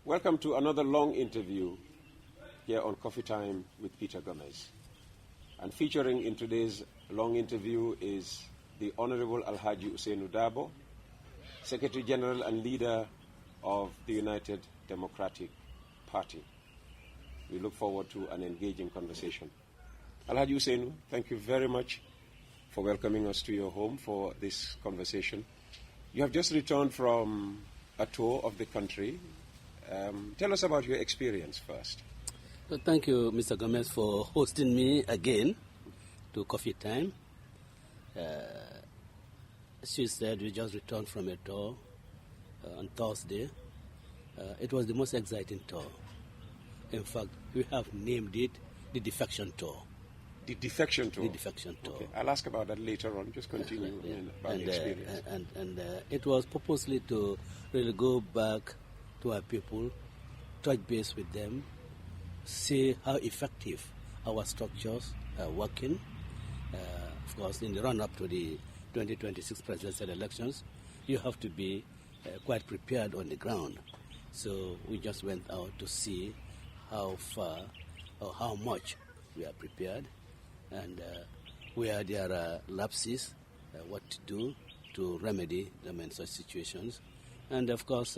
Welcome to another long interview here on Coffee Time with Peter Gomez. And featuring in today's long interview is the Honorable Alhaji Ousainou Darboe, Secretary General and leader of the United Democratic Party. We look forward to an engaging conversation. Alhaji Ousainou, thank you very much for welcoming us to your home for this conversation. You have just returned from a tour of the country. Tell us about your experience first. Well, thank you, Mr. Gomez, for hosting me again to Coffee Time. As you said, we just returned from a tour on Thursday. It was the most exciting tour. In fact, we have named it the Defection Tour. The Defection Tour? The Defection Tour. Okay. I'll ask about that later on. Just continue about the experience. And it was purposely to really go back to our people, touch base with them, see how effective our structures are working. Of course, in the run-up to the 2026 presidential elections, you have to be quite prepared on the ground. So we just went out to see how far or how much we are prepared and where there are lapses, what to do to remedy them in such situations. And of course,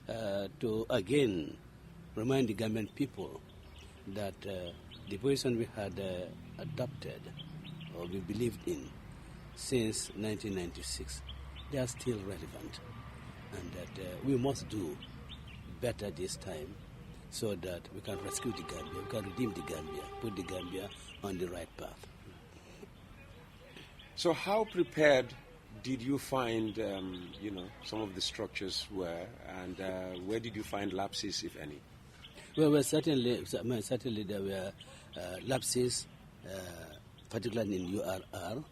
to again remind the Gambian people that the position we had adopted or we believed in since 1996, they are still relevant, and that we must do better this time so that we can rescue the Gambia, we can redeem the Gambia, put the Gambia on the right path. So how prepared did you find, some of the structures were, and where did you find lapses, if any? Well, certainly there were lapses, particularly in URR,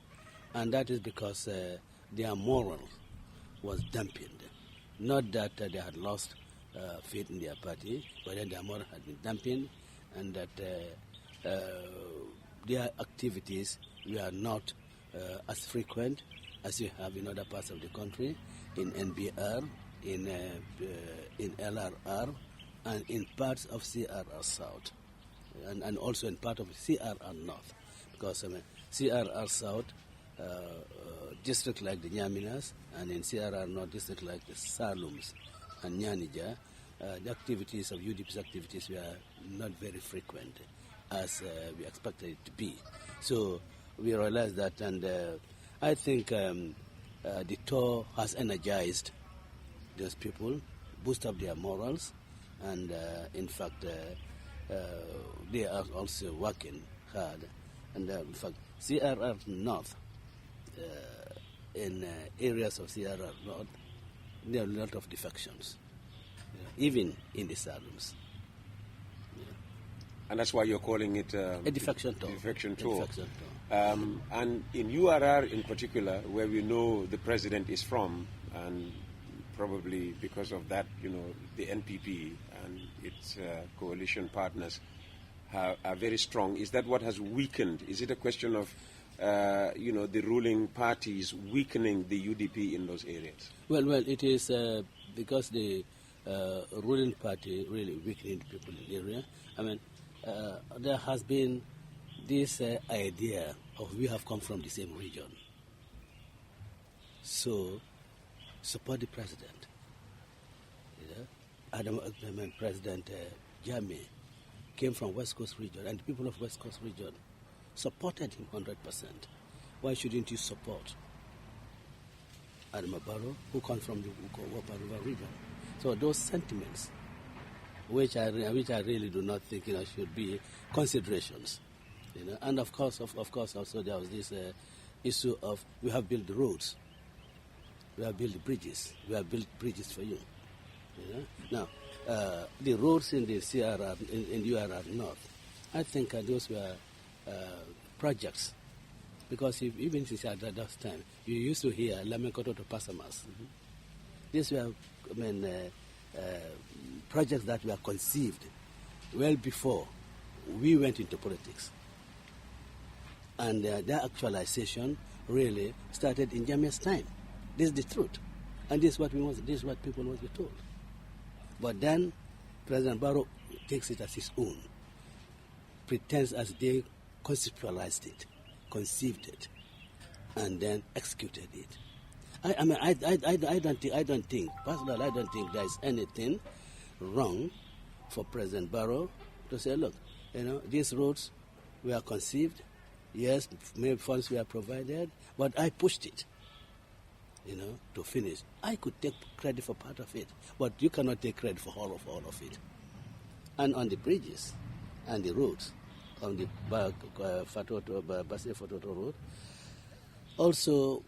and that is because their moral was dampened. Not that they had lost faith in their party, but then their moral had been dampened, and that their activities were not as frequent as you have in other parts of the country, in NBR, in LRR, and in parts of CRR South, and also in part of CRR North, because CRR South, district like the Nyaminas, and in CRR North, district like the Salums and Nyanija, the activities of UDP's activities were not very frequent as we expected it to be. So we realized that, and I think the tour has energized those people, boost up their morals, and in fact, they are also working hard. And in fact, CRR North, in areas of CRR North, there are a lot of defections, even in the salons. And that's why you're calling it a defection tour. Defection tour. Defection tour. And in URR in particular, where we know the president is from, and probably because of that, the NPP and its coalition partners are very strong. Is that what has weakened? Is it a question of, the ruling parties weakening the UDP in those areas? Well, it is because the ruling party really weakening people in the area. I mean, there has been this idea of we have come from the same region. So, support the president. President Jammeh came from West Coast region, and the people of West Coast region supported him 100%. Why shouldn't you support Adama Barrow, who comes from the Wapa River region? So those sentiments which I really do not think should be considerations. And of course, also there was this issue of we have built roads, we have built bridges, we have built bridges for you. Now, the roads in the CRR, in URR North, I think those were projects, because even since at that time, you used to hear Lamenkoto to Pasamas. These were, projects that were conceived well before we went into politics. And their actualization really started in Jammeh's time. This is the truth. And this is what people must be told. But then President Barrow takes it as his own, pretends as they conceptualized it, conceived it, and then executed it. I don't think there is anything wrong for President Barrow to say, look, these roads were conceived, yes, maybe funds were provided, but I pushed it, to finish. I could take credit for part of it, but you cannot take credit for all of it. And on the bridges and the roads, on the Basse-Fatoto Road, also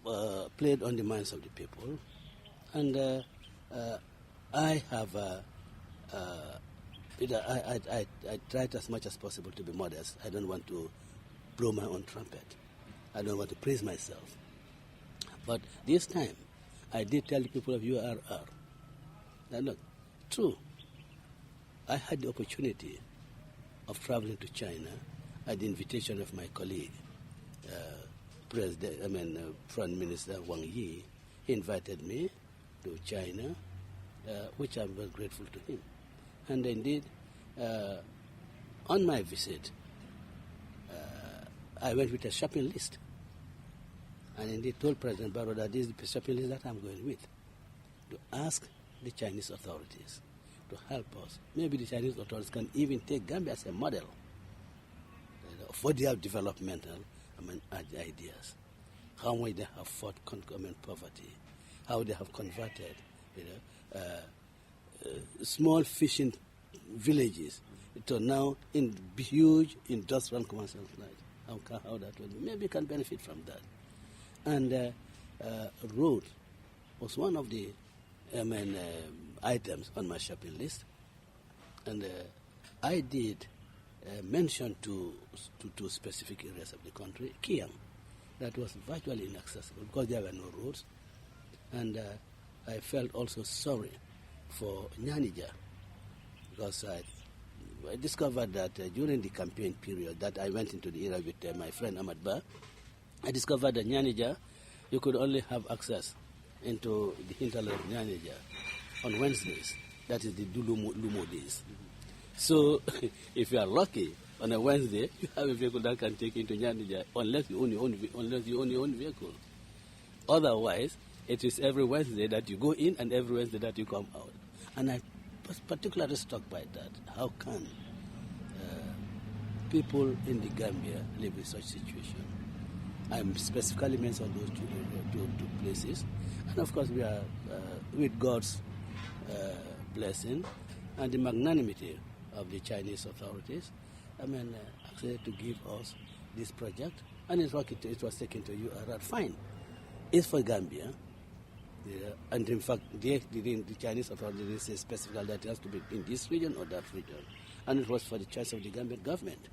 played on the minds of the people. And I have, I tried as much as possible to be modest. I don't want to blow my own trumpet. I don't want to praise myself. But this time, I did tell the people of URR that, look, true, I had the opportunity of traveling to China at the invitation of my colleague, Foreign Minister Wang Yi. He invited me to China, which I'm very grateful to him. And indeed, on my visit, I went with a shopping list. And indeed told President Barrow that this is the shopping list that I'm going with, to ask the Chinese authorities to help us. Maybe the Chinese authorities can even take Gambia as a model for their developmental ideas. How they have fought poverty, how they have converted small fishing villages to now in huge industrial commercial sites. How that will be. Maybe can benefit from that. And road was one of the items on my shopping list. And I did mention to specific areas of the country, Kiang, that was virtually inaccessible because there were no roads. And I felt also sorry for Nyanija, because I discovered that during the campaign period that I went into the area with my friend Ahmad Ba, I discovered that Nyanija, you could only have access into the hinterland of Nyanija on Wednesdays. That is the Lumo days. So if you are lucky, on a Wednesday, you have a vehicle that can take you into Nyanija unless you own your own vehicle. Otherwise, it is every Wednesday that you go in and every Wednesday that you come out. And I was particularly struck by that. How can people in the Gambia live in such situation? I'm specifically mentioned those two places. And of course, we are, with God's blessing and the magnanimity of the Chinese authorities, actually to give us this project. And it was taken to URR. Fine. It's for Gambia. Yeah. And in fact, the Chinese authorities didn't say specifically that it has to be in this region or that region. And it was for the choice of the Gambian government.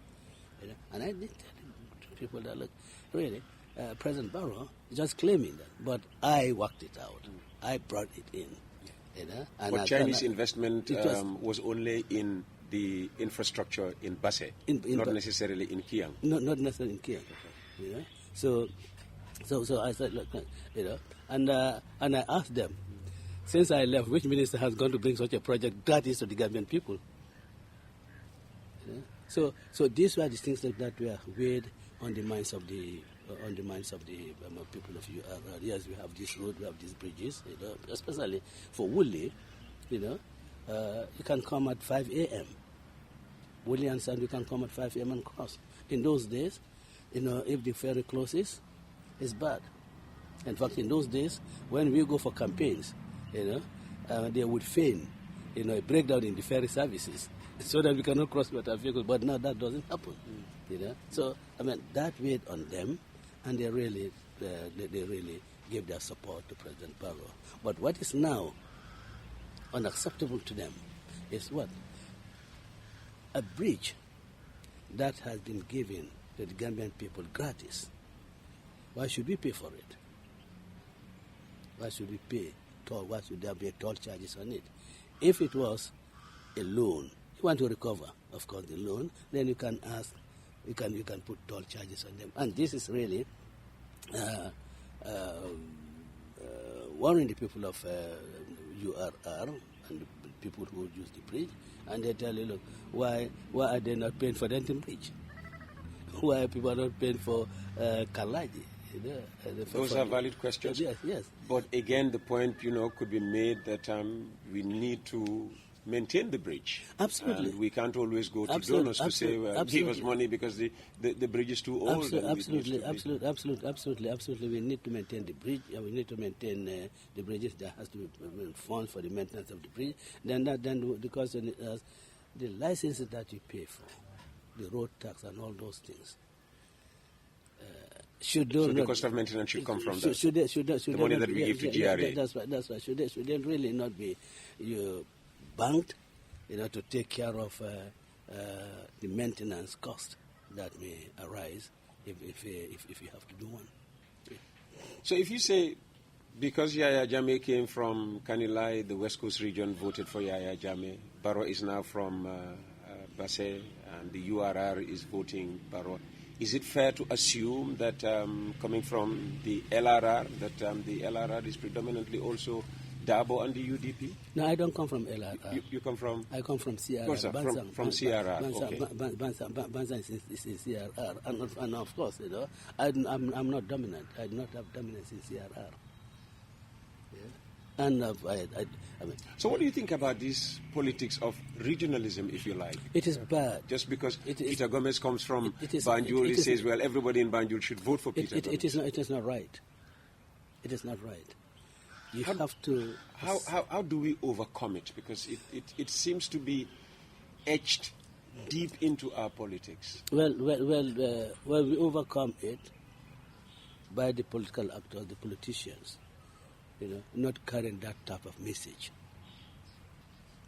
Yeah. And I did tell people that, look, really, President Barrow is just claiming that. But I worked it out. I brought it in. And but Chinese investment was only in the infrastructure in Basse, not necessarily in Kiang. Not necessarily in Kiang. Yeah. So I said, look, and I asked them, since I left, which minister has gone to bring such a project that is to the Gambian people? Yeah. So these were the things that were weighed on the minds of the people of URR. Yes, we have this road, we have these bridges, especially for Woolly, you can come at 5 a.m. Woolly and Sand, you can come at 5 a.m. and cross. In those days, if the ferry closes, it's bad. In fact, in those days, when we go for campaigns, they would feign a breakdown in the ferry services so that we cannot cross with our vehicles. But now that doesn't happen. So that weighed on them, and they really gave their support to President Barrow. But what is now unacceptable to them is what? A bridge that has been given to the Gambian people gratis. Why should we pay for it? Why should we pay toll? Why should there be toll charges on it? If it was a loan, you want to recover, of course, the loan, then you can ask, you can put toll charges on them. And this is really worrying the people of URR and the people who use the bridge, and they tell you, look, why are they not paying for Denton Bridge? Why are people not paying for Kalaji? Those are valid questions. Yes. But again, the point, could be made that we need to maintain the bridge. Absolutely. And we can't always go to donors to say, well, give us money because the bridge is too old. Absolutely. We need to maintain the bridge. We need to maintain the bridges. There has to be funds for the maintenance of the bridge. Then because the licenses that you pay for, the road tax and all those things, so the cost of maintenance should come from that. The money that we give to GRA. That's right. Should they really not be banked, to take care of the maintenance cost that may arise if you have to do one. Yeah. So if you say, because Yahya Jammeh came from Kanilai, the West Coast region voted for Yahya Jammeh, Barrow is now from Basse, and the URR is voting Barrow. Is it fair to assume that coming from the LRR, that the LRR is predominantly also Darboe and the UDP? No, I don't come from LRR. You come from? I come from CRR. Of course, from CRR. Banza is in CRR. And of course, I'm not dominant. I do not have dominance in CRR. And so what do you think about this politics of regionalism, if you like? It is bad. Just because Peter Gomez comes from Banjul, he says, well, everybody in Banjul should vote for Peter Gomez. It is not right. It is not right. You have to... How do we overcome it? Because it seems to be etched deep into our politics. Well, we overcome it by the political actors, the politicians, not carrying that type of message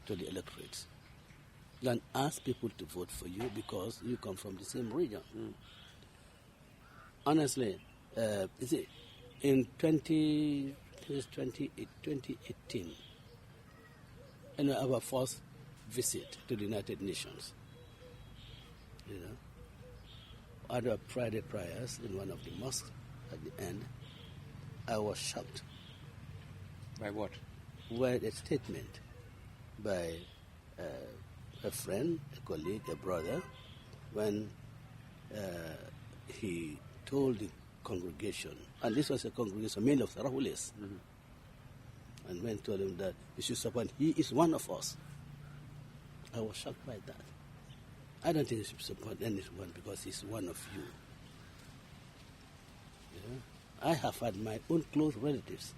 to the electorates. Then ask people to vote for you because you come from the same region. Honestly, in 2018, our first visit to the United Nations, at our Friday prayers in one of the mosques at the end, I was shocked. By what? Well, a statement by a friend, a colleague, a brother, when he told the congregation, and this was a congregation made of Sarahulis, and when told him that he should support, he is one of us. I was shocked by that. I don't think he should support anyone because he's one of you. I have had my own close relatives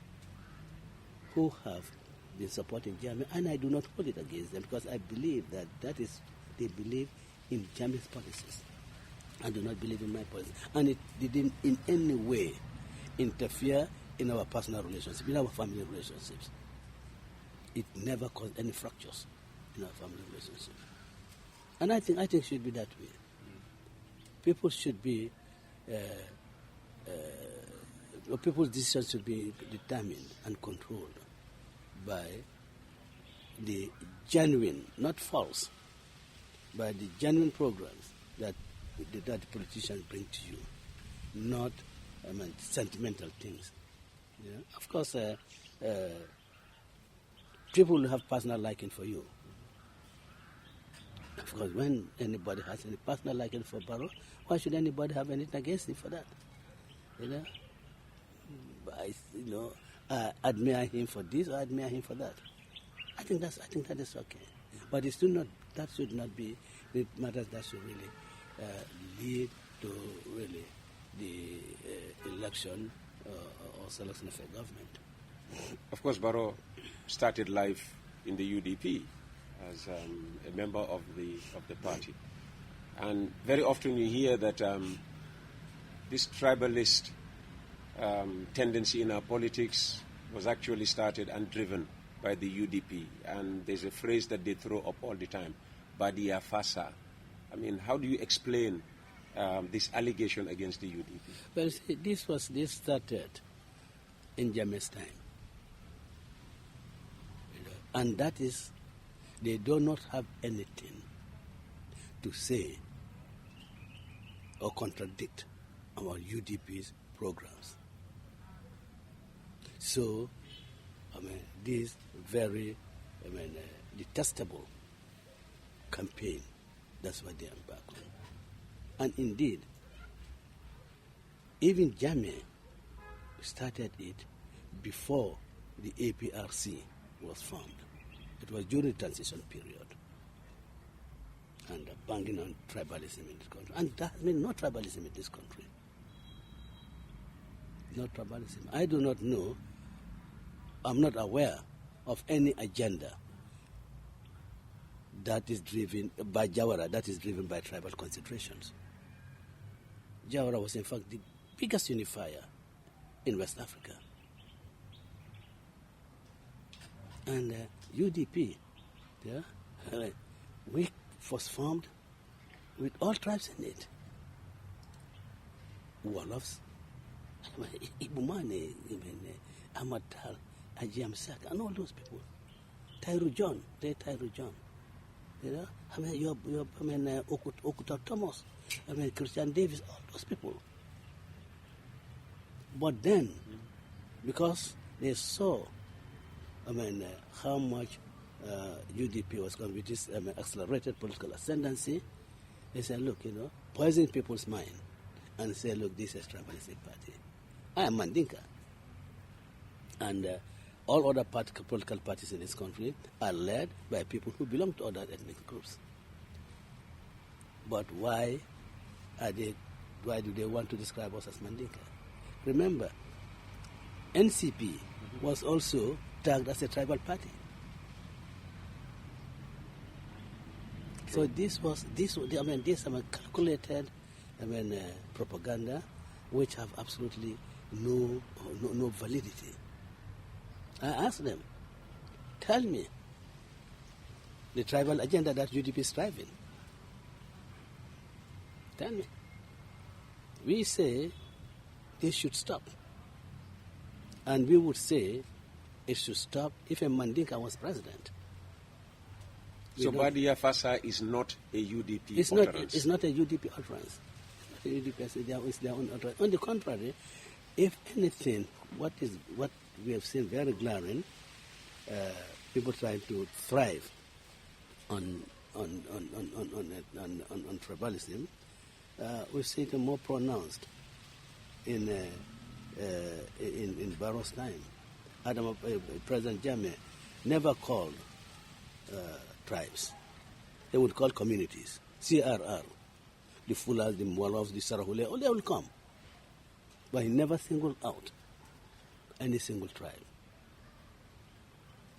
who have been supporting Jammeh, and I do not hold it against them because I believe that is, they believe in Jammeh's policies. I do not believe in my policies. And it didn't in any way interfere in our personal relationships, in our family relationships. It never caused any fractures in our family relationships. And I think it should be that way. People should be, people's decisions should be determined and controlled by the genuine, not false, by the genuine programs that the politicians bring to you, not sentimental things. Of course, people will have personal liking for you. Of course, when anybody has any personal liking for Barrow, why should anybody have anything against him for that? I admire him for this or admire him for that. I think that is okay. But that should not be the matters that should really lead to really the election or selection of a government. Of course, Barrow started life in the UDP as a member of the party. And very often you hear that this tribalist tendency in our politics was actually started and driven by the UDP. And there's a phrase that they throw up all the time, Badia Fasa. I mean, how do you explain this allegation against the UDP? Well, see, this started in Jammeh's time. And that is, they do not have anything to say or contradict our UDP's programs. So, this very, detestable campaign, that's what they embarked on. And indeed, even Jammeh started it before the APRC was formed. It was during the transition period. And banging on tribalism in this country. And there has been no tribalism in this country. No tribalism. I do not know, I'm not aware of any agenda that is driven by Jawara, that is driven by tribal concentrations. Jawara was in fact the biggest unifier in West Africa. And UDP, we was formed with all tribes in it. Wolofs, Ibumane, Ahmad Tal, Ajam Sak, and all those people. Tairu John, Okuta Thomas, Christian Davis, all those people. But then, because they saw, how much UDP was going with this accelerated political ascendancy, they said, look, poison people's mind and say, look, this is a tribalistic party. I am Mandinka. And all other political parties in this country are led by people who belong to other ethnic groups. But why do they want to describe us as Mandinka? Remember, NCP was also tagged as a tribal party. So this calculated, propaganda, which have absolutely no validity. I asked them, tell me the tribal agenda that UDP is driving. Tell me. We say this should stop. And we would say it should stop if a Mandinka was president. So Badia Fasa is not a UDP utterance? It's not a UDP utterance. It's their own utterance. On the contrary, if anything, what we have seen very glaring, people trying to thrive on tribalism, we've seen it more pronounced in Barrow's time. President Jammeh never called tribes. They would call communities, CRR. The Fulas, the Mwalofs, the Sarahule, all they will come. But he never singled out any single tribe.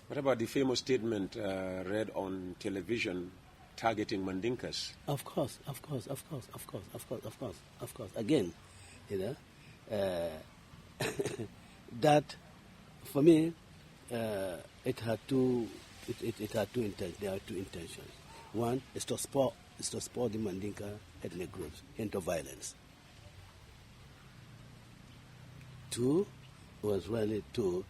What about the famous statement read on television targeting Mandinkas? Of course. Again, that for me, it had two intentions. There are two intentions. One is to spur the Mandinka ethnic groups into violence. Two was really to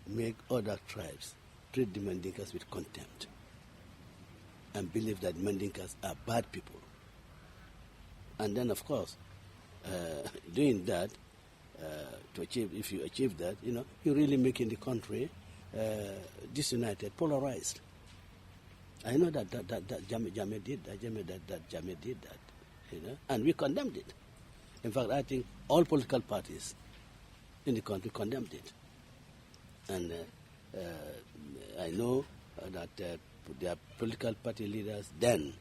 make other tribes treat the Mandinkas with contempt and believe that Mandinkas are bad people. And then, of course, doing that, if you achieve that, you're really making the country disunited, polarized. I know that Jammeh did that, and we condemned it. In fact, I think all political parties in the country condemned it. And I know that there are political party leaders then,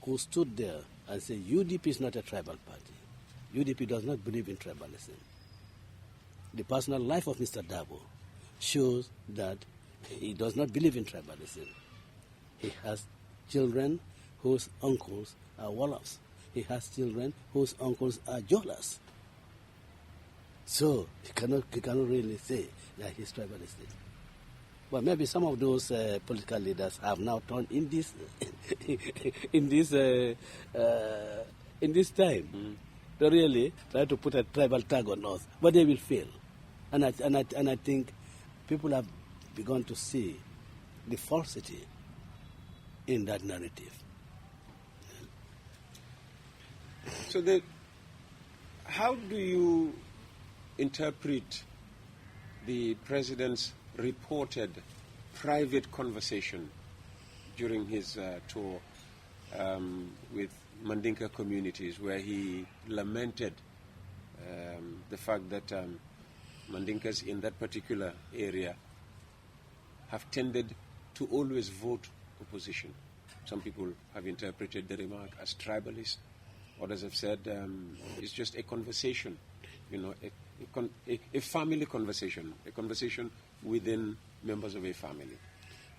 who stood there and said, UDP is not a tribal party. UDP does not believe in tribalism. The personal life of Mr. Darboe shows that he does not believe in tribalism. He has children whose uncles are Woloffs. He has children whose uncles are Jolas. So he cannot really say that he's tribalistic. But maybe some of those political leaders have now turned in this in this time to really try to put a tribal tag on us, but they will fail. And I think people have begun to see the falsity in that narrative. So how do you interpret the president's reported private conversation during his tour with Mandinka communities, where he lamented the fact that Mandinkas in that particular area have tended to always vote opposition? Some people have interpreted the remark as tribalist. Others have said it's just a conversation, a family conversation, a conversation within members of a family,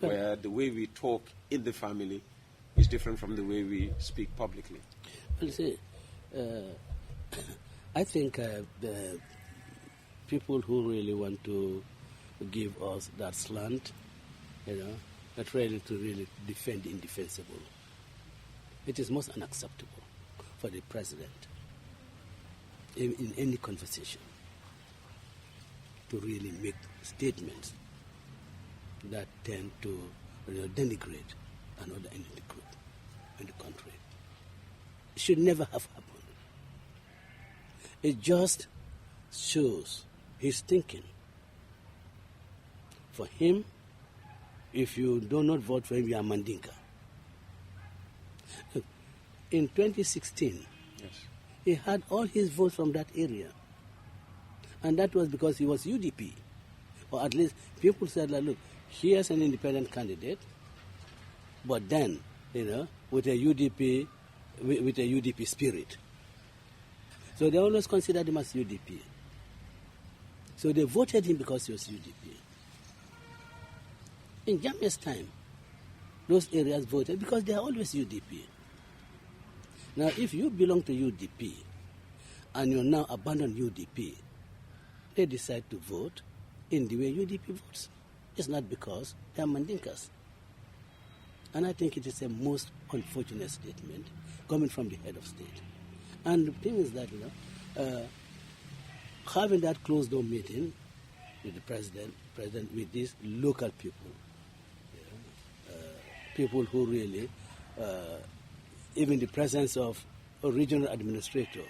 where the way we talk in the family is different from the way we speak publicly. Well, see, I think the people who really want to give us that slant, that really to really defend the indefensible, it is most unacceptable for the president in any conversation to really make statements that tend to denigrate another entity group in the country. It should never have happened. It just shows his thinking. For him, if you do not vote for him, you are Mandinka. In 2016, yes, he had all his votes from that area. And that was because he was UDP. Or at least people said, look, here's an independent candidate, but then, with a UDP, with a UDP spirit. So they always considered him as UDP. So they voted him because he was UDP. In Gambia's time, those areas voted because they are always UDP. Now, if you belong to UDP and you now abandon UDP, they decide to vote in the way UDP votes. It's not because they are Mandinkas. And I think it is a most unfortunate statement coming from the head of state. And the thing is that, having that closed-door meeting with the president with these local people, people who really, even the presence of a regional administrator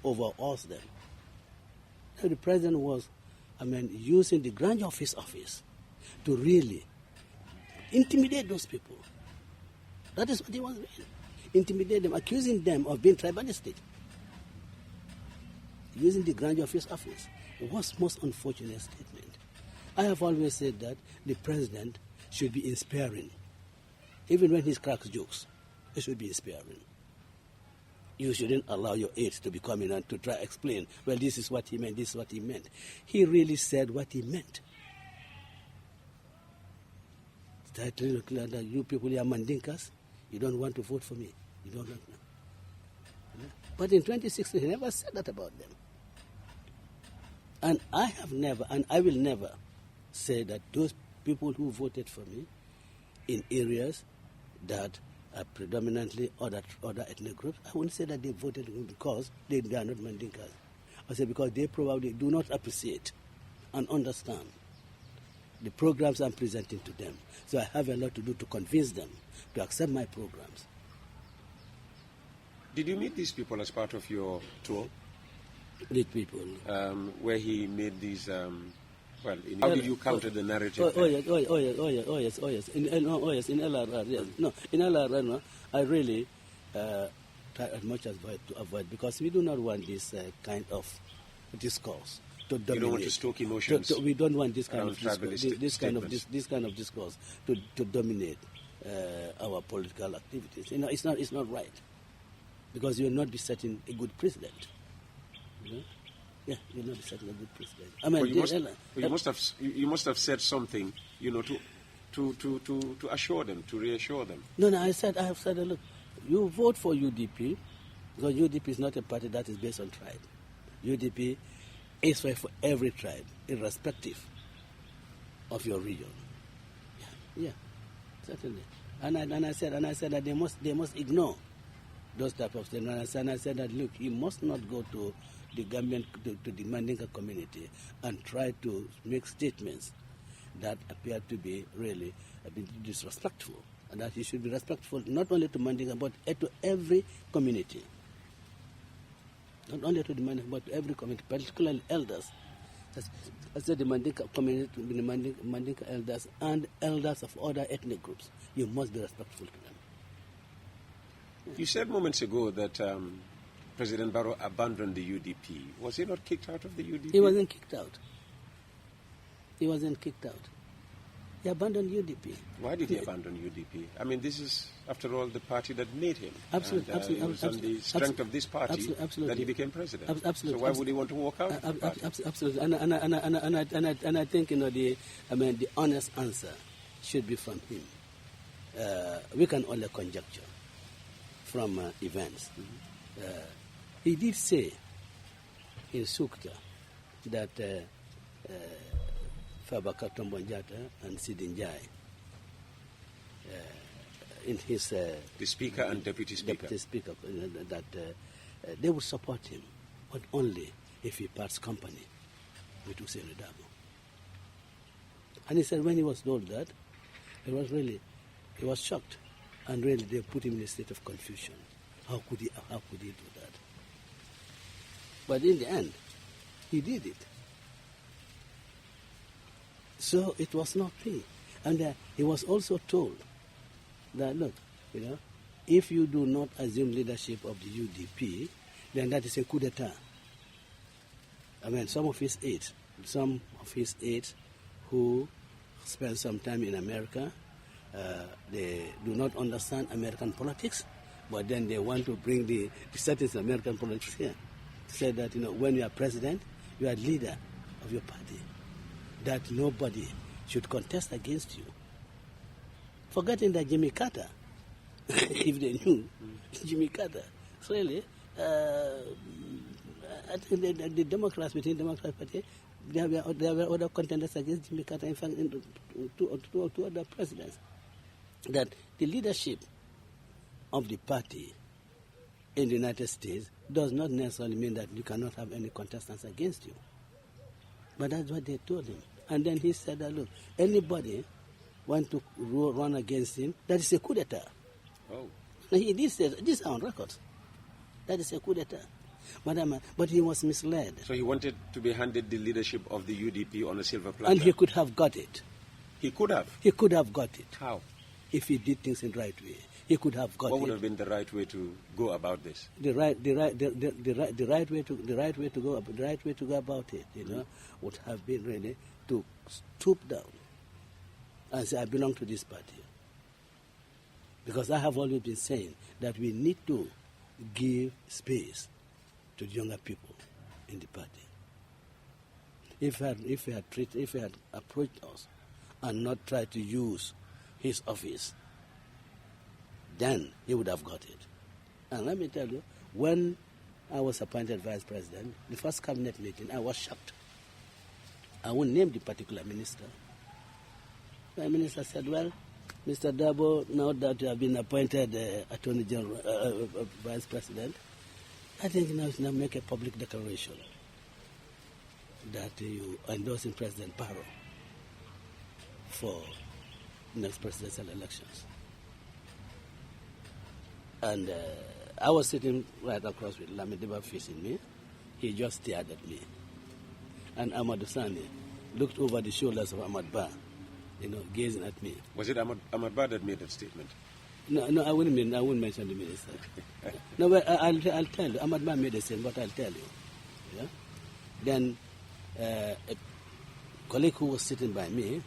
overawes them. So the president was, using the grandeur of his office to really intimidate those people. That is what he was doing. Intimidate them, accusing them of being tribalistic. Using the grandeur of his office. It was most unfortunate statement. I have always said that the president should be inspiring. Even when he cracks jokes, he should be inspiring. You shouldn't allow your aides to be coming and to try to explain, well, this is what he meant, this is what he meant. He really said what he meant. That you people are Mandinkas, you don't want to vote for me. You don't want me. But in 2016, he never said that about them. And I have never, and I will never say that those people who voted for me in areas that are predominantly other ethnic groups, I wouldn't say that they voted because they are not Mandinkas. I say because they probably do not appreciate and understand the programs I'm presenting to them. So I have a lot to do to convince them to accept my programs. Did you meet these people as part of your tour? These people? Where he made these... how did you counter the narrative? Oh yes. In LRR, yes. No, in LRR, no, I really try as much as to avoid, because we do not want this kind of discourse to dominate. You don't want to stoke emotions. We don't want this kind of discourse, this kind of discourse to dominate our political activities. It's not right, because you will not be setting a good precedent. Yeah, you're not setting a good precedent. I mean, you must have said something, to assure them, to reassure them. No, I have said, look, you vote for UDP, because UDP is not a party that is based on tribe. UDP is for every tribe, irrespective of your region. Yeah, certainly. And I said that they must ignore those type of things. And I said that, look, you must not go to the Gambian, to the Mandinka community and try to make statements that appear to be really a bit disrespectful. And that you should be respectful not only to Mandinka, but to every community. Not only to the Mandinka, but to every community, particularly elders. I said the Mandinka community, the Mandinka elders, and elders of other ethnic groups. You must be respectful to them. Yeah. You said moments ago that President Barrow abandoned the UDP. Was he not kicked out of the UDP? He wasn't kicked out. He abandoned UDP. Why did he abandon UDP? I mean, this is, after all, the party that made him. Absolutely. It was on the strength of this party that he became president. Absolutely. So why would he want to walk out? Absolutely. And I think the honest answer should be from him. We can only conjecture from events. He did say in Sukta that Fabaka Tombonjata and Sidinjai, in his... the Speaker and Deputy Speaker. That they would support him, but only if he parts company with Ousainou Darboe. And he said when he was told that, he was shocked, and really they put him in a state of confusion. How could he do that? But in the end, he did it. So it was not free. And he was also told that, look, if you do not assume leadership of the UDP, then that is a coup d'etat. I mean, some of his aides who spent some time in America, they do not understand American politics, but then they want to bring the status of American politics here. Say that, when you are president, you are leader of your party, that nobody should contest against you. Forgetting that Jimmy Carter, if they knew, Jimmy Carter, so really, I think the Democrats, within the Democratic Party, there were other contenders against Jimmy Carter, in fact, two other presidents. That the leadership of the party in the United States does not necessarily mean that you cannot have any contestants against you. But that's what they told him. And then he said that, look, anybody want to run against him, that is a coup d'etat. Oh. Now he did say, this is on record, that is a coup d'etat. But he was misled. So he wanted to be handed the leadership of the UDP on a silver platter. And he could have got it. He could have? He could have got it. How? If he did things in the right way. He could have got it. What would have been the right way to go about this? The right way to go about it, would have been really to stoop down and say, I belong to this party. Because I have always been saying that we need to give space to younger people in the party. If he had approached us and not tried to use his office, then he would have got it. And let me tell you, when I was appointed vice president, the first cabinet meeting, I was shocked. I won't name the particular minister. The minister said, well, Mr. Darboe, now that you have been appointed Attorney General, Vice President, I think now you should make a public declaration that you are endorsing President Barrow for next presidential elections. And I was sitting right across with Lamideba facing me. He just stared at me. And Amadou Sani looked over the shoulders of Ahmad Ba, gazing at me. Was it Ahmad Ba that made that statement? No, I wouldn't mention the minister. No, but I'll tell you. Ahmad Ba made the same, but I'll tell you. Yeah? Then a colleague who was sitting by me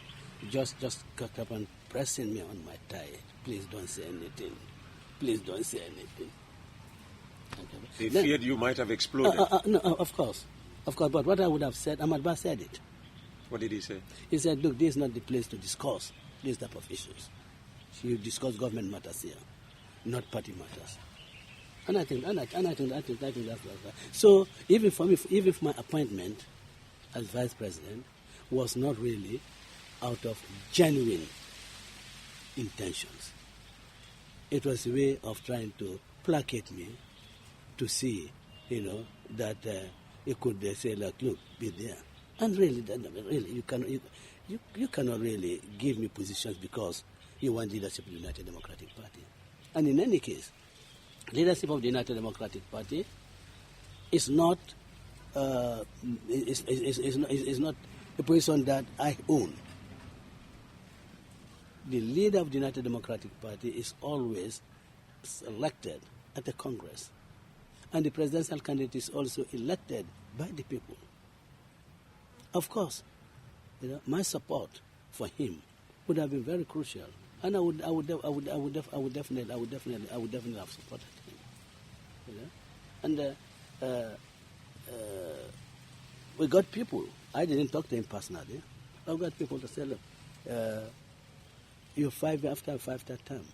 just got up and pressing me on my thigh. Please don't say anything. Please don't say anything. They feared you might have exploded. No, of course. Of course, but what I would have said, Ahmad Ba said it. What did he say? He said, look, this is not the place to discuss these type of issues. You discuss government matters here, not party matters. And I think that's right. So even for me, even if my appointment as vice president was not really out of genuine intentions, it was a way of trying to placate me to see, that you could say, like, look, be there. And really, you cannot really give me positions because you want leadership of the United Democratic Party. And in any case, leadership of the United Democratic Party is not is not a position that I own. The leader of the United Democratic Party is always elected at the Congress, and the presidential candidate is also elected by the people. Of course, my support for him would have been very crucial, and I would definitely have supported him. And we got people. I didn't talk to him personally. I got people to say, look, you're after a 5-year term.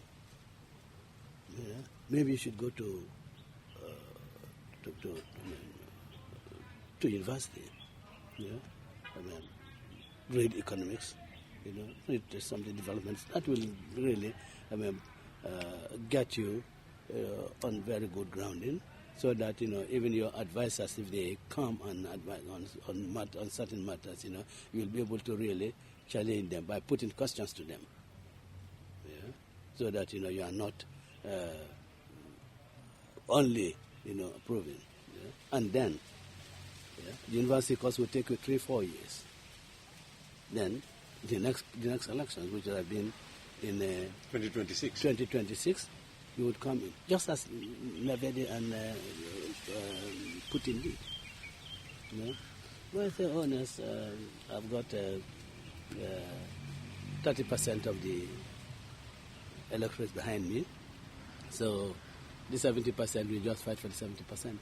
Maybe you should go to university. Read economics. Read some of the developments that will really, get you on very good grounding, so that even your advisors, if they come and advise on certain matters, you'll be able to really challenge them by putting questions to them. So that you are not only approving, and then the university course will take you 3-4 years. Then the next elections, which have been in 2026, you would come in, just as Navedi and Putin did. Well, to say honest, I've got 30% of the electorate behind me, so the 70% will just fight for the 70%.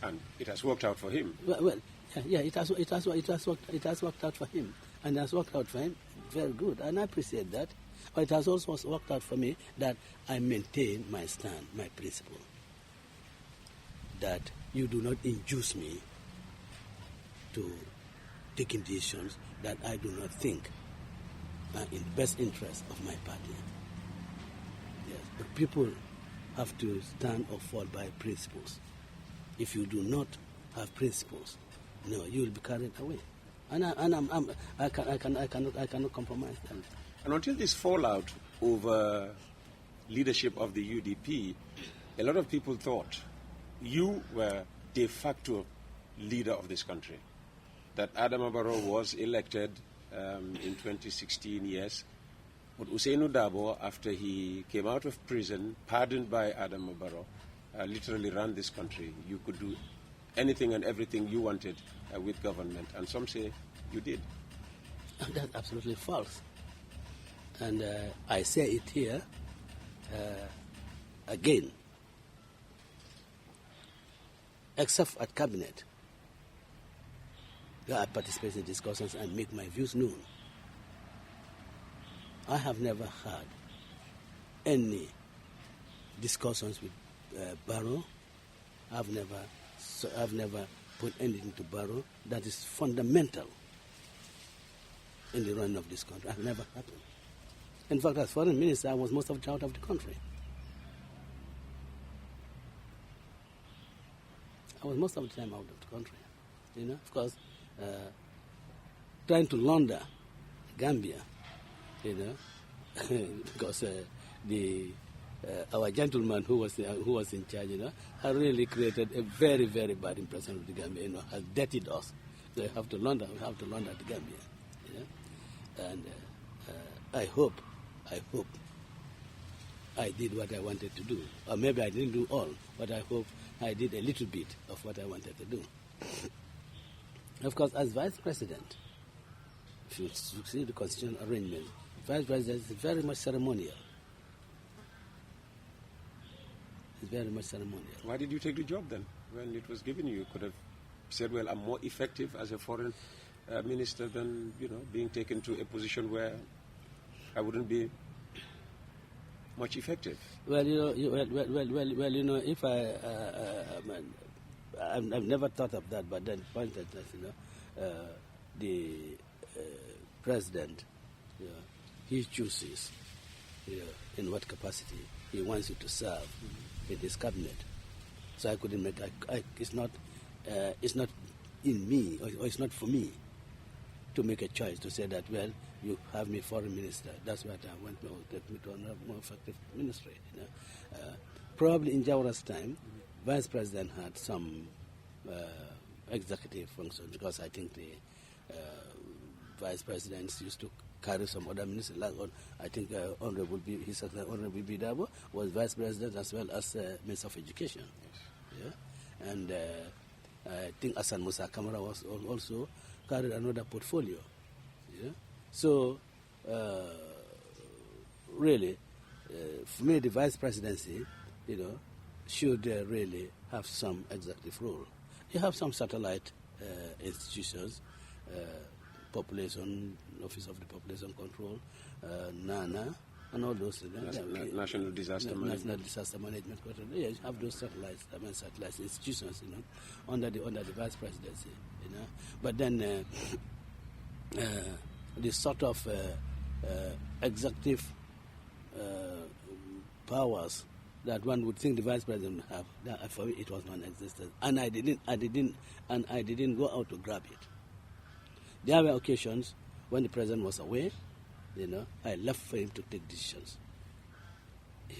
And it has worked out for him. Well, it has worked out for him, and it has worked out for him very good, and I appreciate that. But it has also worked out for me that I maintain my stand, my principle, that you do not induce me to taking decisions that I do not think are in the best interest of my party. Yes, but people have to stand or fall by principles. If you do not have principles, you will be carried away. And I cannot compromise them. And until this fallout over leadership of the UDP, a lot of people thought you were de facto leader of this country. That Adama Barrow was elected in 2016, yes. But Ousainou Darboe, after he came out of prison, pardoned by Adama Barrow, literally ran this country. You could do anything and everything you wanted with government. And some say you did. That's absolutely false. And I say it here again. Except at cabinet, where I participate in discussions and make my views known. I have never had any discussions with Barrow. I've never put anything to Barrow that is fundamental in the run of this country. I've never happened. In fact, as foreign minister, I was most of the time out of the country. I was most of the time out of the country. Of course, trying to launder Gambia, because our gentleman who was in charge, had really created a very, very bad impression of the Gambia. Has dirtied us. So we have to launder the Gambia. And I hope I did what I wanted to do. Or maybe I didn't do all, but I hope I did a little bit of what I wanted to do. Of course, as vice president, if you see the constitutional arrangement, vice president is very much ceremonial. It's very much ceremonial. Why did you take the job then? when it was given you could have said, well, I'm more effective as a foreign minister than, being taken to a position where I wouldn't be much effective. Well, if I've never thought of that, but then pointed that, the president, he chooses, in what capacity he wants you to serve with his cabinet. So I couldn't make. It's not in me, or it's not for me to make a choice to say that. Well, you have me foreign minister. That's what I want to take me to a more effective ministry. Probably in Jawara's time, vice president had some executive functions, because I think the vice presidents used to carry some other ministers. Like I think Honorable B Darboe was vice president as well as Minister of Education. Yes. Yeah? And I think Hassan Musa Kamara was also carried another portfolio. Yeah? So really, for me, the vice presidency, should really have some executive role. You have some satellite institutions, population, Office of the Population Control, NANA, and all those. National Disaster Management. National Disaster Management Control. Yeah, you have those satellites, satellite institutions, under the vice presidency. But then the sort of executive powers that one would think the vice president would have, that, for me, it was non-existent, and I didn't go out to grab it. There were occasions when the president was away, I left for him to take decisions.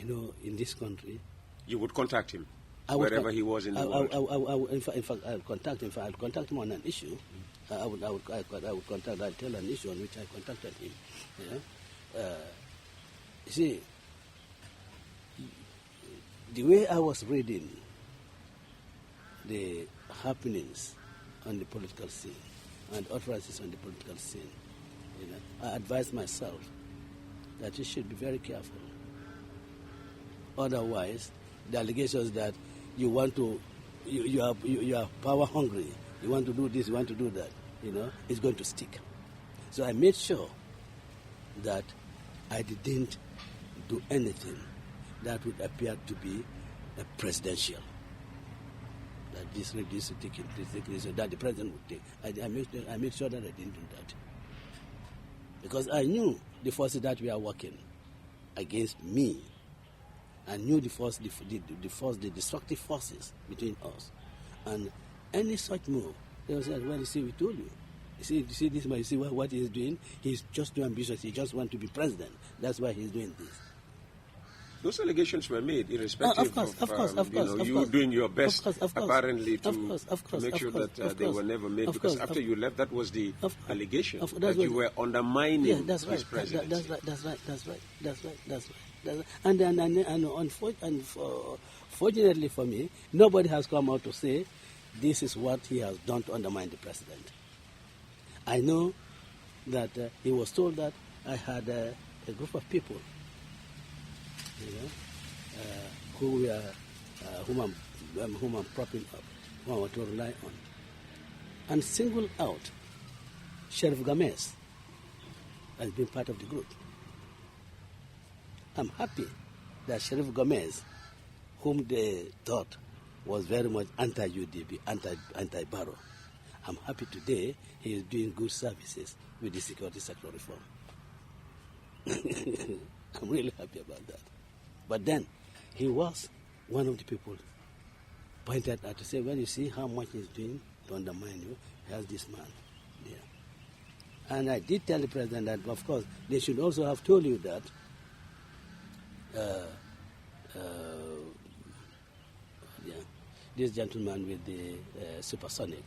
In this country, you would contact him wherever he was in the world. In fact, I'll contact him. If I'll contact him on an issue, I would contact. I'll tell an issue on which I contacted him. You see, the way I was reading the happenings on the political scene and utterances on the political scene, I advised myself that you should be very careful. Otherwise, the allegations that you want to, you are power hungry, you want to do this, you want to do that, is going to stick. So I made sure that I didn't do anything that would appear to be presidential. That this to take it, that the president would take. I made sure that I didn't do that. Because I knew the forces that we are working against me. I knew the destructive forces between us. And any such move, they will say, well, you see, we told you. You see this man, you see what he's doing? He's just too ambitious. He just wants to be president. That's why he's doing this. Those allegations were made irrespective of you doing your best, apparently, to make sure that they were never made. Because after you left, that was the allegation, that you were undermining his presidency. That's right. And fortunately for me, nobody has come out to say this is what he has done to undermine the president. I know that he was told that I had a group of people whom I'm propping up, who I want to rely on, and single out Sheriff Gomez as being part of the group. I'm happy that Sheriff Gomez, whom they thought was very much anti-UDP, anti-Barrow, I'm happy today he is doing good services with the security sector reform. I'm really happy about that. But then, he was one of the people pointed at to say, well, you see how much he's doing to undermine you. He has this man there. And I did tell the president that, of course, they should also have told you that this gentleman with the supersonic,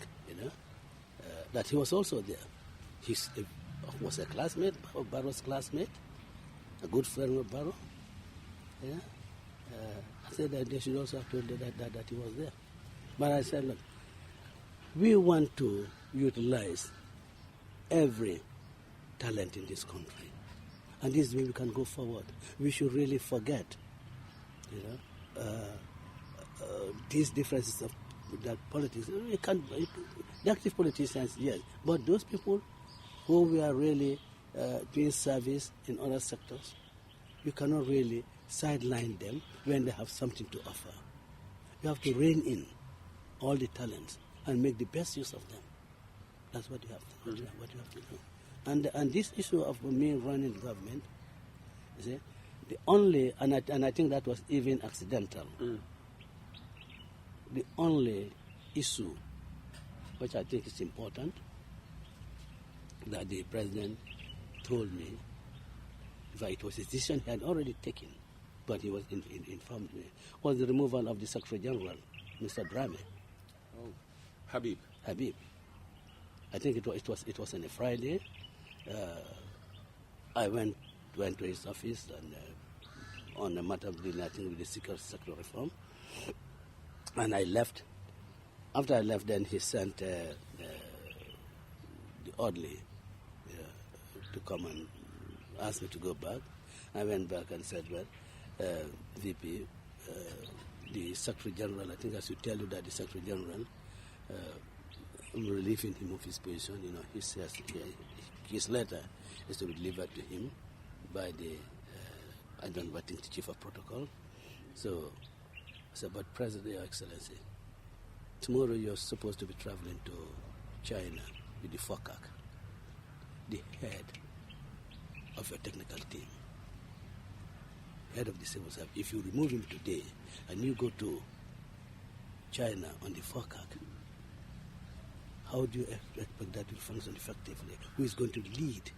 that he was also there. He was a classmate, Barrow's classmate, a good friend of Barrow. Yeah, I said that they should also have told that he was there. But I said, look, we want to utilize every talent in this country, and this way we can go forward. We should really forget, these differences of that politics, we can't, the active politicians, yes, but those people who were really doing service in other sectors, you cannot really sideline them when they have something to offer. You have to rein in all the talents and make the best use of them. That's what you have to, what you have to do. And this issue of me running the government, you see, the only, and I think that was even accidental, the only issue which I think is important that the president told me that it was a decision he had already taken, but he was informed me, was the removal of the Secretary General, Mr. Drame. Oh, Habib. I think it was on a Friday. I went to his office and on a matter of dealing, I think, with the sector reform, and I left. After I left, then he sent the orderly to come and ask me to go back. I went back and said, well, VP, the Secretary General, I think I should tell you that the Secretary General, I'm relieving him of his position. You know, he says his letter is to be delivered to him by the, I don't know, I think the Chief of Protocol. So I said, but President, Your Excellency, tomorrow you're supposed to be traveling to China with the FOCAC, the head of your technical team, head of the civil service. If you remove him today and you go to China on the FOCAC, how do you expect that to function effectively? Who is going to lead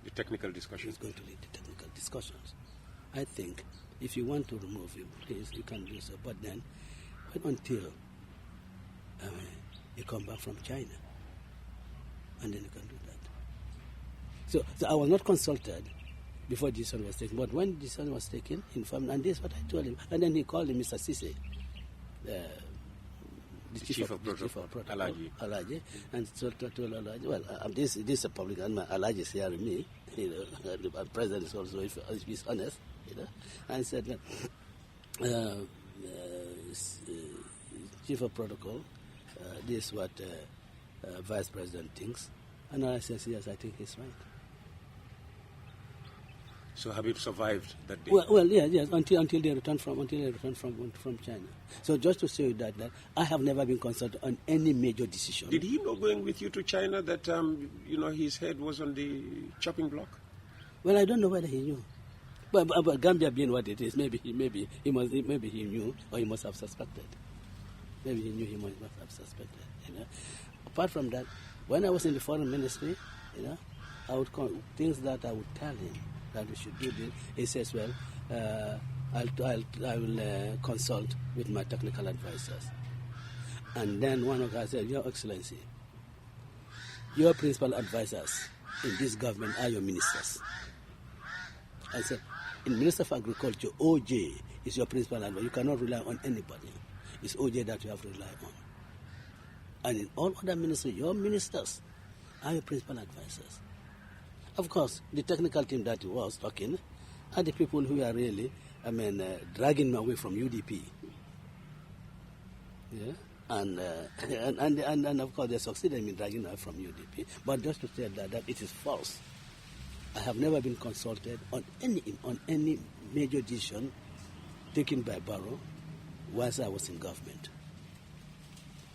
the technical discussions? Who is going to lead the technical discussions? I think if you want to remove him, please, you can do so. But then, wait until you come back from China, and then you can do that. So I was not consulted before the decision was taken, but when the decision was taken, informed, and this is what I told him. And then he called him Mr. Sise, the chief of protocol, Alaji, and so told Alaji, well, this is a public, and Alaji is hearing me, you know, the president is also, if he's honest, you know, and said, chief of protocol, this is what vice president thinks, and I said, yes, I think he's right. So Habib survived that day. Well, yes, until they return from China. So just to say that I have never been consulted on any major decision. Did he know going with you to China that his head was on the chopping block? Well, I don't know whether he knew. But Gambia being what it is, maybe he knew, or he must have suspected. Maybe he knew, he must have suspected. You know. Apart from that, when I was in the foreign ministry, you know, I would things that I would tell him that we should do this. He says, well, I will consult with my technical advisors. And then one of us said, Your Excellency, your principal advisors in this government are your ministers. I said, in Minister of Agriculture, OJ is your principal advisor. You cannot rely on anybody. It's OJ that you have to rely on. And in all other ministries, your ministers are your principal advisors. Of course, the technical team that was talking are the people who are really, dragging me away from UDP. Yeah, and of course they succeeded in dragging me away from UDP. But just to say that it is false. I have never been consulted on any major decision taken by Barrow whilst I was in government.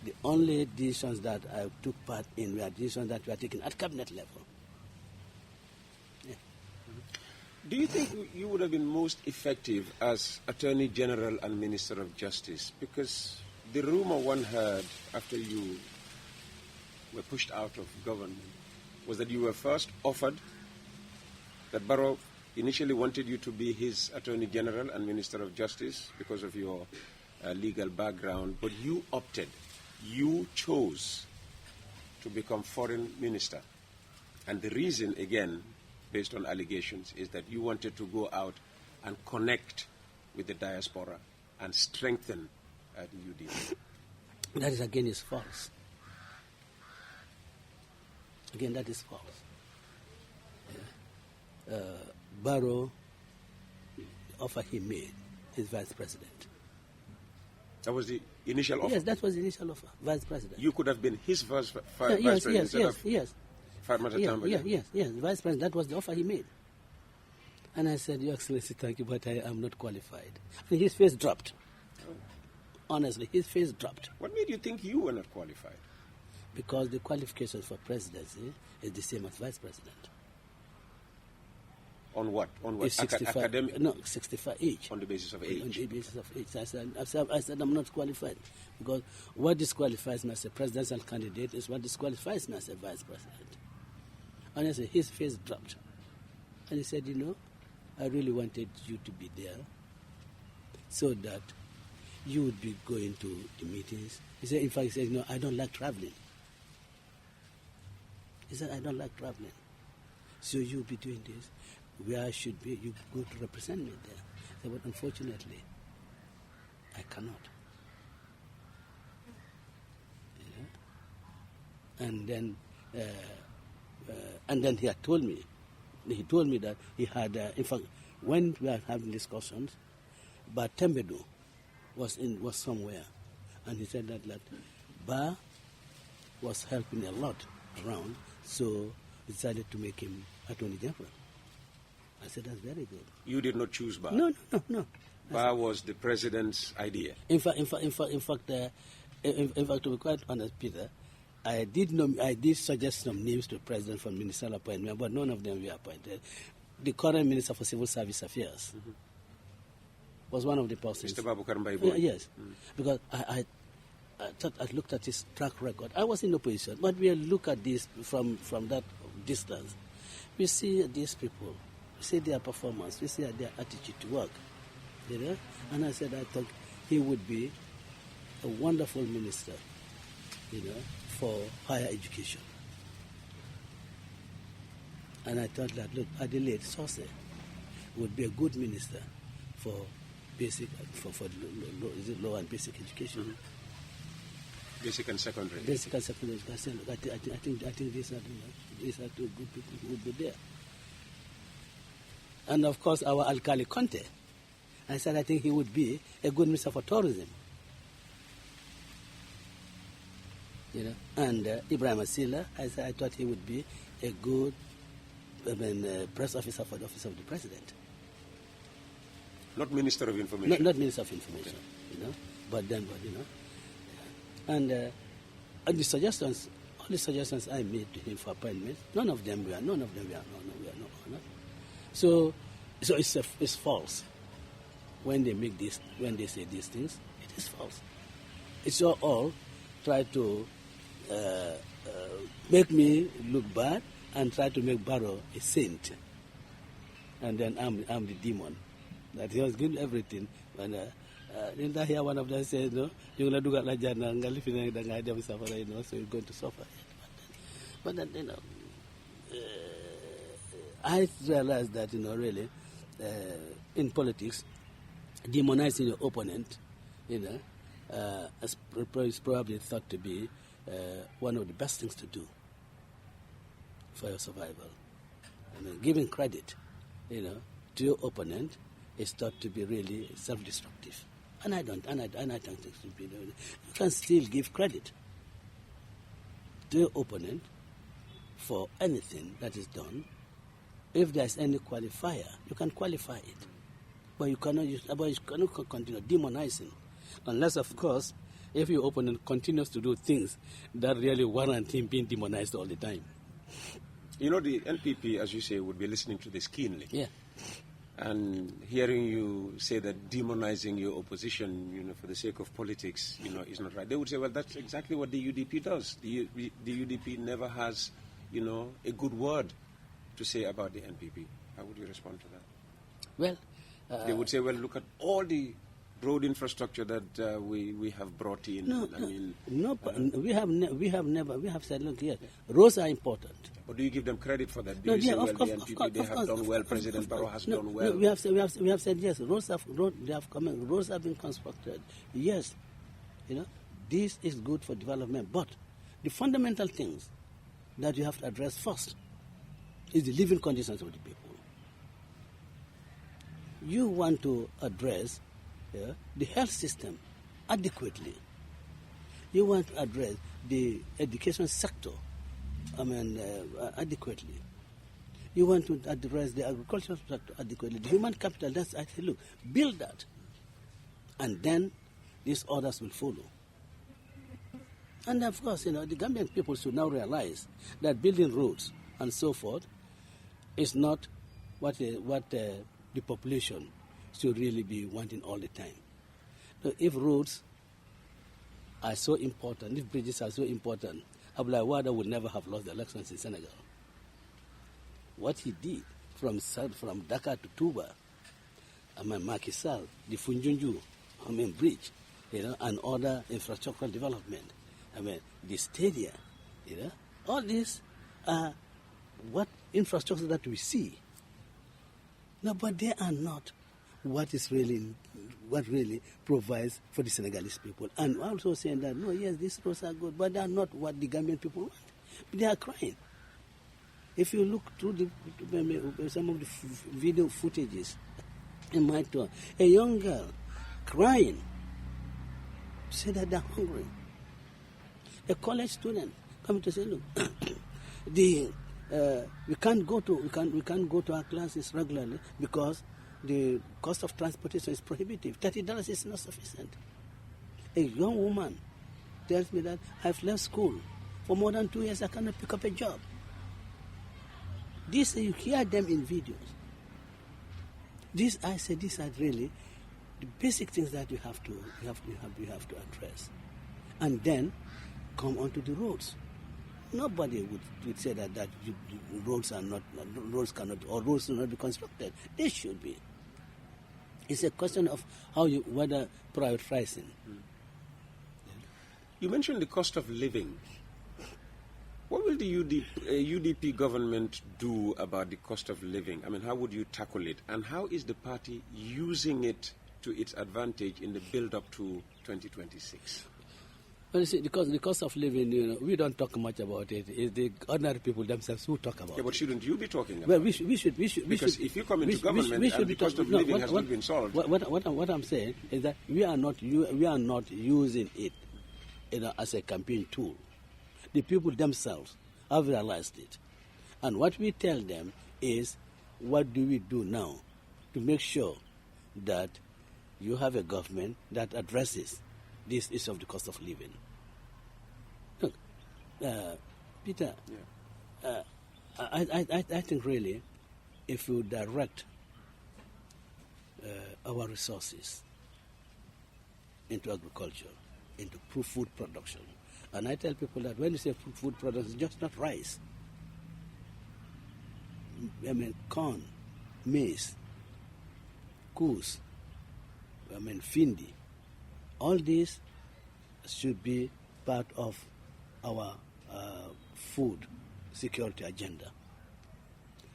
The only decisions that I took part in were decisions that were taken at cabinet level. Do you think you would have been most effective as Attorney General and Minister of Justice? Because the rumor one heard after you were pushed out of government was that you were first offered, that Barrow initially wanted you to be his Attorney General and Minister of Justice because of your legal background, but you chose to become Foreign Minister. And the reason, again, based on allegations, is that you wanted to go out and connect with the diaspora and strengthen the UDP. That is, again, is false. Again, that is false. Yeah. Barrow, the offer he made, his vice president, That was the initial offer? Yes, that was the initial offer, vice president. You could have been his vice president Yes, vice president. That was the offer he made. And I said, Your Excellency, thank you, but I am not qualified. His face dropped. Honestly, his face dropped. What made you think you were not qualified? Because the qualifications for presidency is the same as vice president. On what? On what? 65, Academic? No, 65 age. On the basis of age? On the basis of age. I said I'm not qualified. Because what disqualifies me as a presidential candidate is what disqualifies me as a vice president. Honestly, his face dropped. And he said, I really wanted you to be there so that you would be going to the meetings. He said, in fact, he said, I don't like traveling. He said, I don't like traveling. So you'll be doing this. Where I should be, you go to represent me there. I said, but unfortunately, I cannot. And then he had told me, that he had, in fact, when we were having discussions, but Tembedu was somewhere, and he said that Ba was helping a lot around, so he decided to make him Attorney General. I said, that's very good. You did not choose Ba? No. Ba was the president's idea? In fact, to be quite honest, Peter, I did suggest some names to the president for ministerial appointment, but none of them were appointed. The current Minister for Civil Service Affairs was one of the persons. Mr. Babukar Mbaibo? Yes, because I thought I looked at his track record. I was in opposition, but we look at this from that distance. We see these people, we see their performance, we see their attitude to work. And I said I thought he would be a wonderful minister, for higher education. And I thought that, look, Adelaide Sose would be a good minister for low and basic education. Basic and secondary. Basic and secondary education. I think these are two good people who would be there. And of course, our Alkali Conte. I said I think he would be a good minister for tourism. And Ibrahim Asila, I thought he would be a good press officer for the office of the president. Not Minister of Information. Not Minister of Information, but and all the suggestions I made to him for appointment, none of them were no. So it's false when they say these things. It is false. It's all try to make me look bad and try to make Barrow a saint. And then I'm the demon. That he was doing everything. And didn't I hear one of them say, you're going to do that like that, so you're going to suffer. But then, I realized that, really, in politics, demonizing your opponent, is probably thought to be one of the best things to do for your survival. Giving credit, to your opponent is thought to be really self-destructive, and I don't think it should be. You can still give credit to your opponent for anything that is done. If there's any qualifier, you can qualify it, but you cannot continue demonizing, unless, of course, if your opponent continues to do things that really warrant him being demonized all the time. The NPP, as you say, would be listening to this keenly. Yeah. And hearing you say that demonizing your opposition, for the sake of politics, is not right. They would say, well, that's exactly what the UDP does. The UDP never has, a good word to say about the NPP. How would you respond to that? Well, they would say, well, look at all the road infrastructure that we have brought in. We have said, look here, roads are important. But do you give them credit for that? Do you say, well, the NPP, they have done well, President Barrow has done well? No, we have said yes, roads have been constructed. Yes, this is good for development, but the fundamental things that you have to address first is the living conditions of the people. You want to address the health system adequately. You want to address the education sector, adequately. You want to address the agricultural sector adequately. The human capital, that's actually, look, build that. And then these others will follow. And of course, the Gambian people should now realize that building roads and so forth is not what the population should really be wanting all the time. So if roads are so important, if bridges are so important, Abdoulaye Wade would never have lost the elections in Senegal. What he did from Dakar to Touba, Macky Sall, the Funjunju, bridge, and other infrastructural development, the stadia, all these are what infrastructure that we see. No, but they are not what really provides for the Senegalese people. And also saying that, no, yes, these roads are good, but they are not what the Gambian people want. They are crying. If you look through some of the video footages in my tour, a young girl crying, said that they're hungry. A college student coming to say, look, we can't go to our classes regularly because the cost of transportation is prohibitive. $30 is not sufficient. A young woman tells me that I've left school for more than 2 years. I cannot pick up a job. This you hear them in videos. These are really the basic things that you have to address, and then come onto the roads. Nobody would say that roads should not be constructed. They should be. It's a question of whether prioritizing. You mentioned the cost of living. What will the UDP government do about the cost of living? I mean, how would you tackle it? And how is the party using it to its advantage in the build-up to 2026? Well, you see, because the cost of living, we don't talk much about it. It's the ordinary people themselves who talk about it. Yeah, but shouldn't you be talking about it? Well, we should. Because if you come into government and the cost of living has not been solved. What I'm saying is that we are not using it as a campaign tool. The people themselves have realized it. And what we tell them is, what do we do now to make sure that you have a government that addresses this issue of the cost of living? Look, Peter, yeah. I think really if you direct our resources into agriculture, into food production, and I tell people that when you say food production, it's just not rice. Corn, maize, coos, findi. All these should be part of our food security agenda.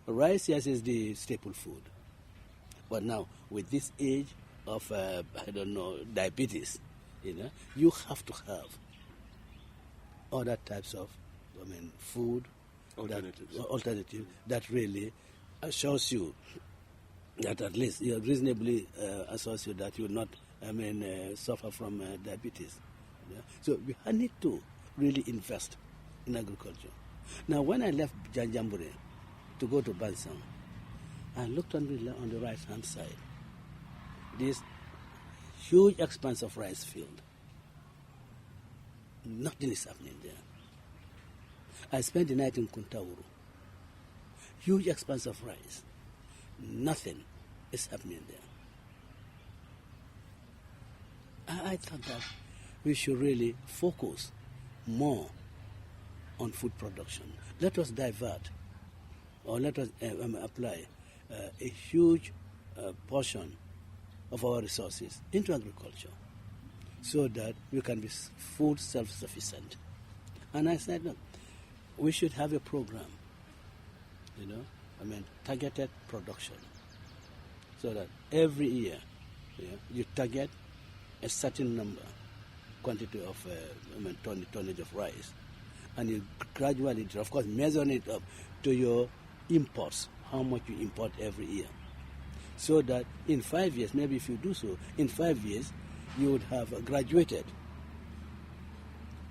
Rice, yes, is the staple food. But now, with this age of, diabetes, you have to have other types of, food alternative that really assures you that at least you reasonably assures you that you will not, suffer from diabetes. Yeah? So we need to really invest in agriculture. Now, when I left Janjambure to go to Bansang, I looked on the right-hand side, this huge expanse of rice field. Nothing is happening there. I spent the night in Kuntauru. Huge expanse of rice. Nothing is happening there. I thought that we should really focus more on food production. Let us divert, or let us apply a huge portion of our resources into agriculture, so that we can be food self-sufficient. And I said, look, we should have a program, targeted production, so that every year you target a certain quantity of tonnage of rice, and you gradually, of course, measure it up to your imports, how much you import every year, so that in 5 years, maybe if you do so, in 5 years, you would have graduated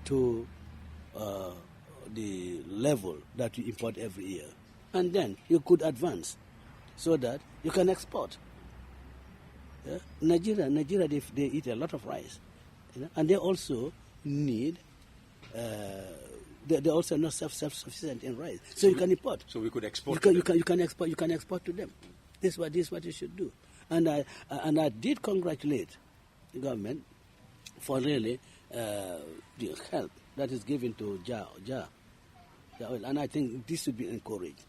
to the level that you import every year. And then you could advance so that you can export. Yeah? Nigeria, they eat a lot of rice. You know? And they also need, they're also not self-sufficient in rice. So you can import. So we could export you can export to them. This is what you should do. And I did congratulate the government for really the help that is given to JA oil. And I think this should be encouraged.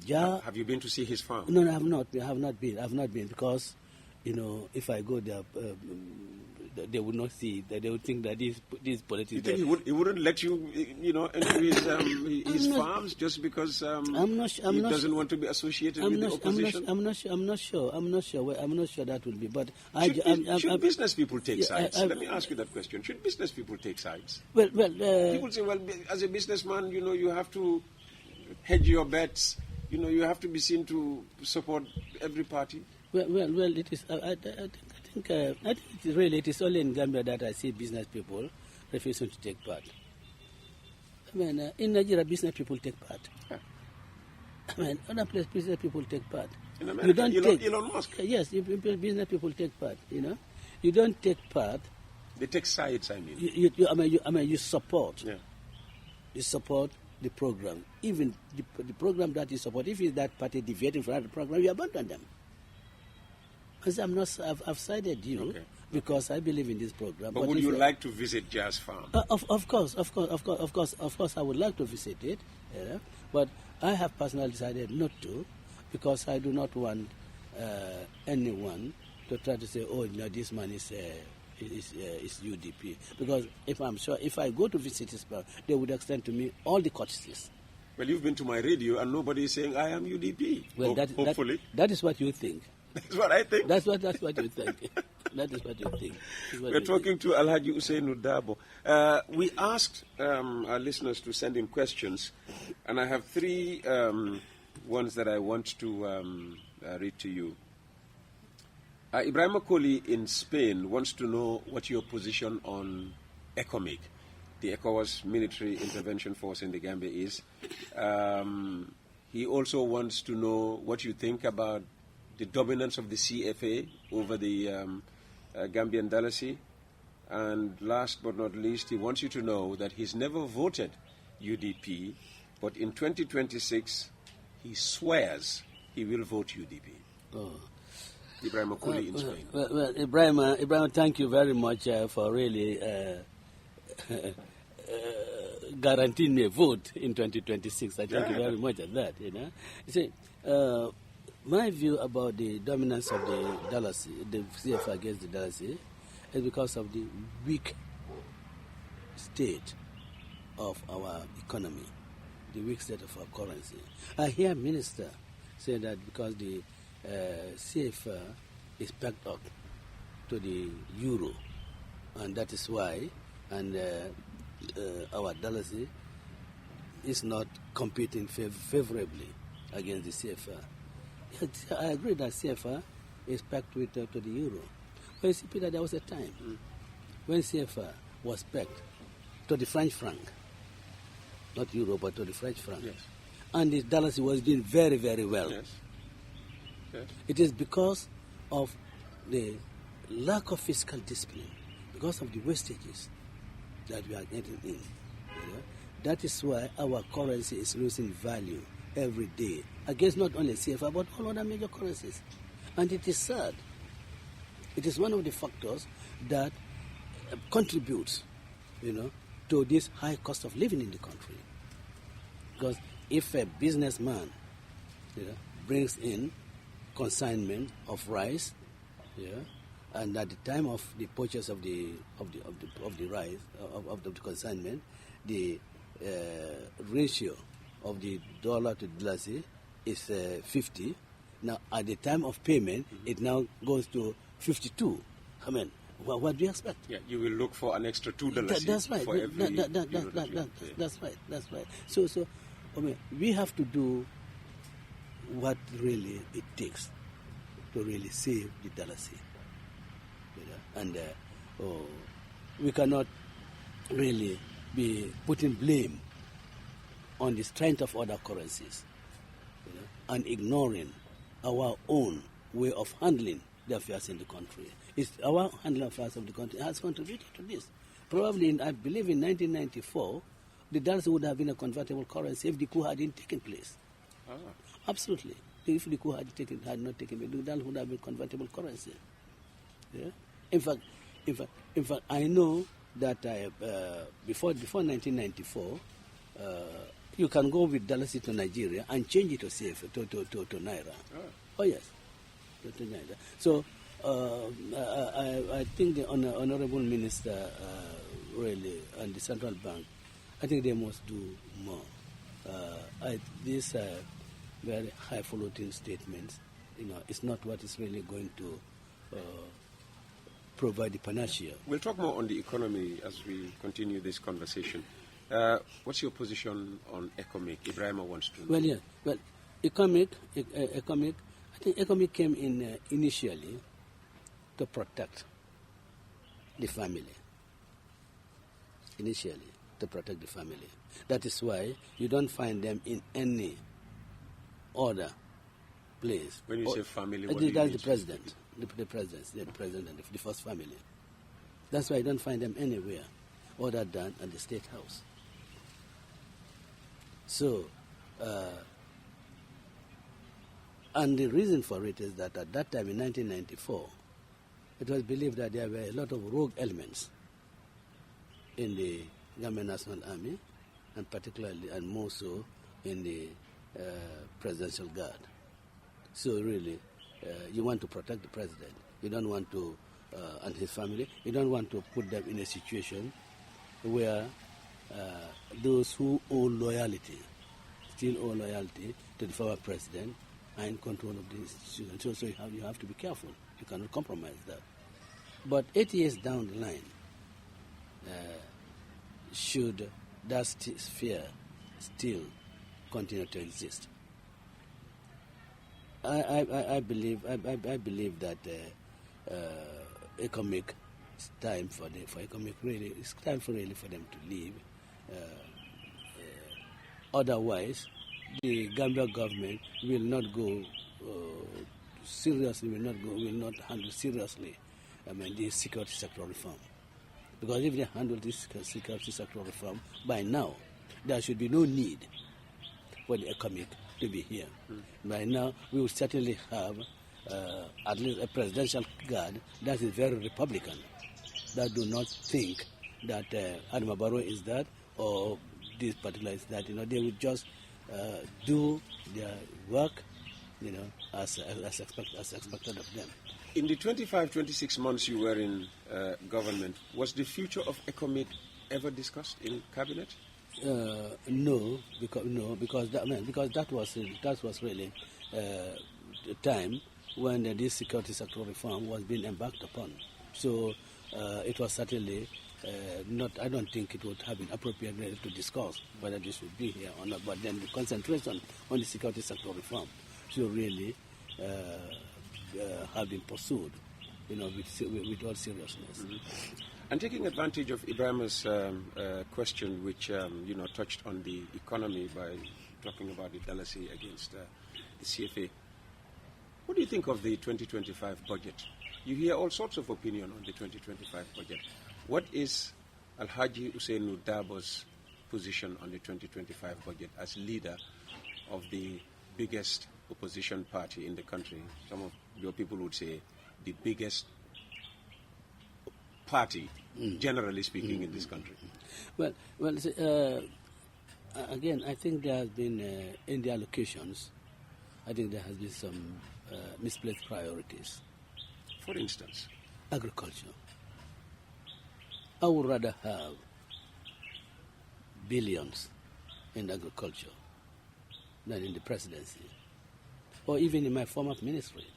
Have you been to see his farm? No, I have not. I have not been because, if I go there, they would not see that. They would think that these politicians. You think he wouldn't let you, into his farms just because he doesn't want to be associated with the opposition? I'm not sure that will be. But should business people take sides? Let me ask you that question. Should business people take sides? Well, people say, well, as a businessman, you have to hedge your bets. You have to be seen to support every party. Well, it is. I think it is only in Gambia that I see business people refusing to take part. I mean, in Nigeria, business people take part. Yeah. I mean, other places, business people take part. In America, Elon Musk. Yes, business people take part. You don't take part. They take sides. I mean, you support. Yeah. You support the program, even the program that you support. If it's that party deviating from the program, you abandon them. Because I've cited you because I believe in this program. But would you like to visit Jazz Farm? Of course, I would like to visit it. Yeah, but I have personally decided not to because I do not want anyone to try to say, this man is UDP. Because if I go to visit his farm, they would extend to me all the courtesies. Well, you've been to my radio and nobody is saying I am UDP. Well, hopefully. That is what you think. That's what I think. That's what you think. That is what you think. We're talking to Alhaji Ousainou Darboe. We asked our listeners to send in questions, and I have three ones that I want to read to you. Ibrahim Akoli in Spain wants to know what your position on ECOMIG, the ECOWAS military intervention force in the Gambia, is. He also wants to know what you think about the dominance of the CFA over the Gambian Dalasi. And last but not least, he wants you to know that he's never voted UDP, but in 2026, he swears he will vote UDP. Oh. Ibrahim Akoli in Spain. Well, Ibrahim, thank you very much for really guaranteeing me a vote in 2026. I thank you very much for that. You see, my view about the dominance of the Dalasi, the CFA against the Dalasi, is because of the weak state of our economy, the weak state of our currency. I hear minister say that because the CFA is pegged up to the euro, and that is why, and our Dalasi is not competing favorably against the CFA. I agree that CFA is pegged to the euro. But you see, Peter, there was a time when CFA was pegged to the French franc, not euro, but to the French franc. Yes. And the Dalasi was doing very, very well. Yes. Yes. It is because of the lack of fiscal discipline, because of the wastages that we are getting in. That is why our currency is losing value every day against not only CFA but all other major currencies. And it is sad. It is one of the factors that contributes, to this high cost of living in the country. Because if a businessman, brings in consignment of rice, and at the time of the purchase of the rice of the consignment, the ratio of the dollar to Dalasi is 50. Now at the time of payment, it now goes to 52. I mean, what do you expect? Yeah, you will look for an extra $2. That's right. For every that's right. So I mean, we have to do what really it takes to really save the Dalasi. And we cannot really be putting blame on the strength of other currencies, and ignoring our own way of handling the affairs in the country. It's our handling affairs of the country has contributed to this. Probably, I believe in 1994, the dollar would have been a convertible currency if the coup hadn't taken place. Ah. Absolutely. If the coup had not taken place, the dollar would have been convertible currency. Yeah? In fact, I know that before 1994, you can go with dollars to Nigeria and change it to naira. Oh yes, to naira. So I think the honorable minister really and the central bank, I think they must do more. These very highfalutin statements, it's not what is really going to provide the panacea. We'll talk more on the economy as we continue this conversation. What's your position on ECOMIC? Ibrahima wants to know. Well, yeah. Well, ECOMIC, I think ECOMIC came in initially to protect the family. Initially, to protect the family. That is why you don't find them in any other place. When you say family, what do you that's mean? the president. The president and the first family. That's why you don't find them anywhere other than at the State House. So, and the reason for it is that at that time in 1994, it was believed that there were a lot of rogue elements in the Gambian National Army, and particularly and more so in the Presidential Guard. So really, you want to protect the president. You don't want to, and his family, you don't want to put them in a situation where those who owe loyalty, still owe loyalty to the former president, are in control of the institution. So you have to be careful. You cannot compromise that. But 8 years down the line, should that sphere still continue to exist? I believe that ECOMIC, it's time for ECOMIC really. It's time for them to leave. Otherwise, the Gambia government will not go seriously. Will not handle seriously. The security sector reform. Because if they handle this security sector reform by now, there should be no need for the ECOMIC to be here. By now, we will certainly have at least a presidential guard that is very Republican, that do not think that Adama Barrow is that or this particular is that. They would just do their work, as expected of them. In the 26 months you were in government, was the future of ECOMIC ever discussed in cabinet? No, because that was really the time when this security sector reform was being embarked upon. So it was certainly not. I don't think it would have been appropriate really to discuss whether this would be here or not. But then the concentration on the security sector reform should really have been pursued, with all seriousness. Mm-hmm. And taking advantage of Ibrahima's question, which touched on the economy by talking about the Dalasi against the CFA, what do you think of the 2025 budget? You hear all sorts of opinion on the 2025 budget. What is Alhaji Ousainou Darboe's position on the 2025 budget as leader of the biggest opposition party in the country? Some of your people would say the biggest party, generally speaking, in this country. Well, again, I think there has been, in the allocations, I think there has been some misplaced priorities. For instance? Agriculture. I would rather have billions in agriculture than in the presidency, or even in my former ministry.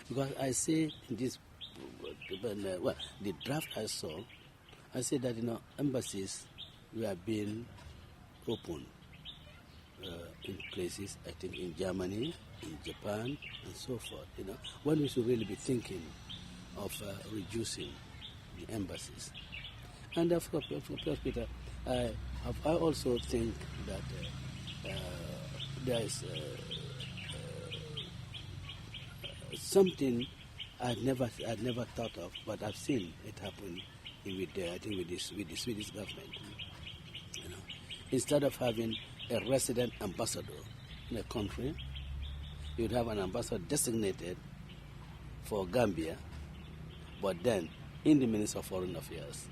Because I say in this, the draft I saw, I said that, embassies were being opened in places, I think in Germany, in Japan, and so forth, when we should really be thinking of reducing the embassies. And of course, Peter, I also think that there is something I'd never thought of, but I've seen it happen with the Swedish government. You know, instead of having a resident ambassador in a country, you'd have an ambassador designated for Gambia, but then in the Ministry of Foreign Affairs,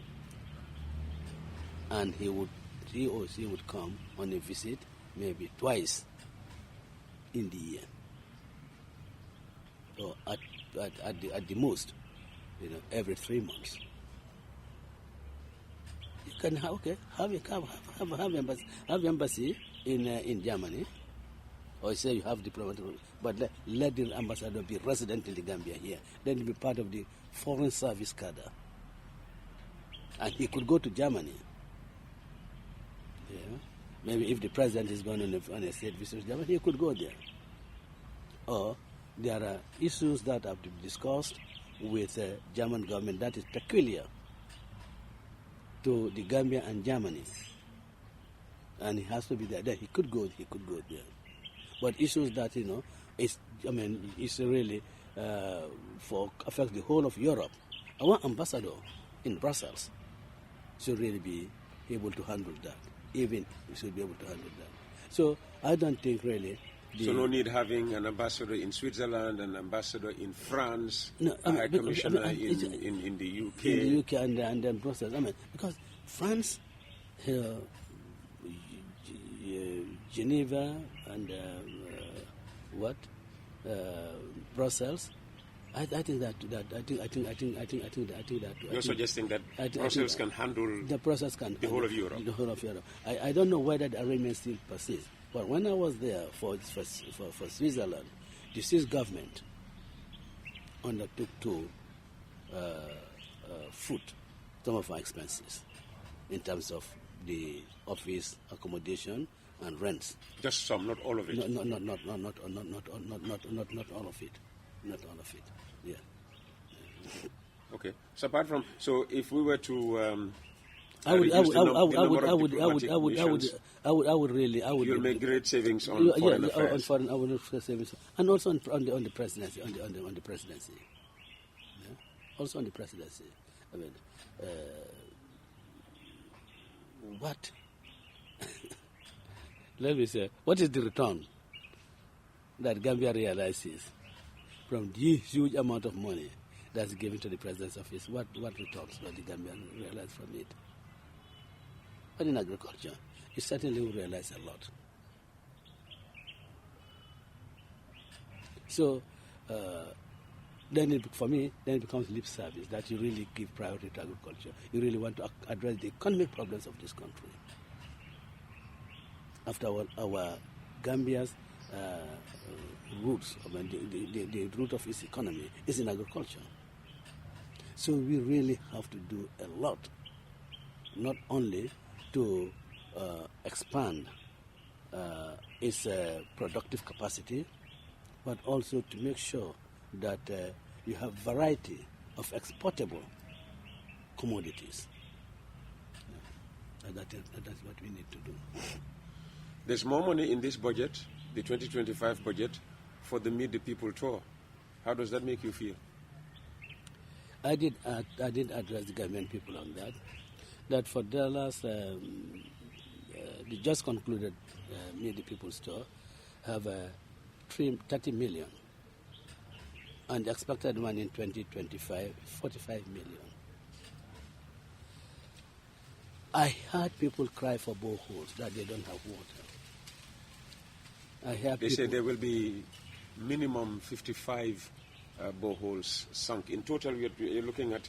and he or she would come on a visit maybe twice in the year, or at the most, you know, every 3 months. You can have embassy in Germany, or say you have diplomatic, but let the ambassador be resident in the Gambia here, then be part of the foreign service cadre, and he could go to Germany. Yeah. Maybe if the president is going on a state visit to Germany, he could go there. Or there are issues that have to be discussed with the German government that is peculiar to the Gambia and Germany, and he has to be there. Then he could go there. But issues that, you know, it's really affect the whole of Europe. Our ambassador in Brussels should really be able to handle that. Even we should be able to handle that. So I don't think really. So no need having an ambassador in Switzerland, an ambassador in France, a high commissioner in the UK. In the UK and then Brussels. Because France, Geneva and Brussels. I think that you're suggesting that Brussels can handle the whole of Europe. The whole of Europe. I don't know whether the arrangement still persists. But when I was there for Switzerland, the Swiss government undertook to foot some of our expenses in terms of the office accommodation and rents. Just some, not all of it. Not all of it. Not all of it. Yeah. Okay. So apart from, if we were to You'll make great savings on foreign affairs. I would savings, and also on the presidency, on the presidency. Yeah? Also on the presidency. I mean, what? Let me say, what is the return that Gambia realizes from the huge amount of money that's given to the president's office? What returns will the Gambian realize from it? But in agriculture, you certainly will realize a lot. So, for me, it becomes lip service that you really give priority to agriculture. You really want to address the economic problems of this country. After our Gambia's roots, the root of its economy is in agriculture. So we really have to do a lot, not only to expand its productive capacity, but also to make sure that you have variety of exportable commodities. And that's what we need to do. There's more money in this budget, the 2025 budget, for the Meet the People tour. How does that make you feel? I did address the Gambian people on that. That for the last, the just concluded Meet the People's tour have 30 million, and the expected one in 2025, 45 million. I heard people cry for boreholes that they don't have water. They say there will be minimum 55 boreholes sunk. In total, you're looking at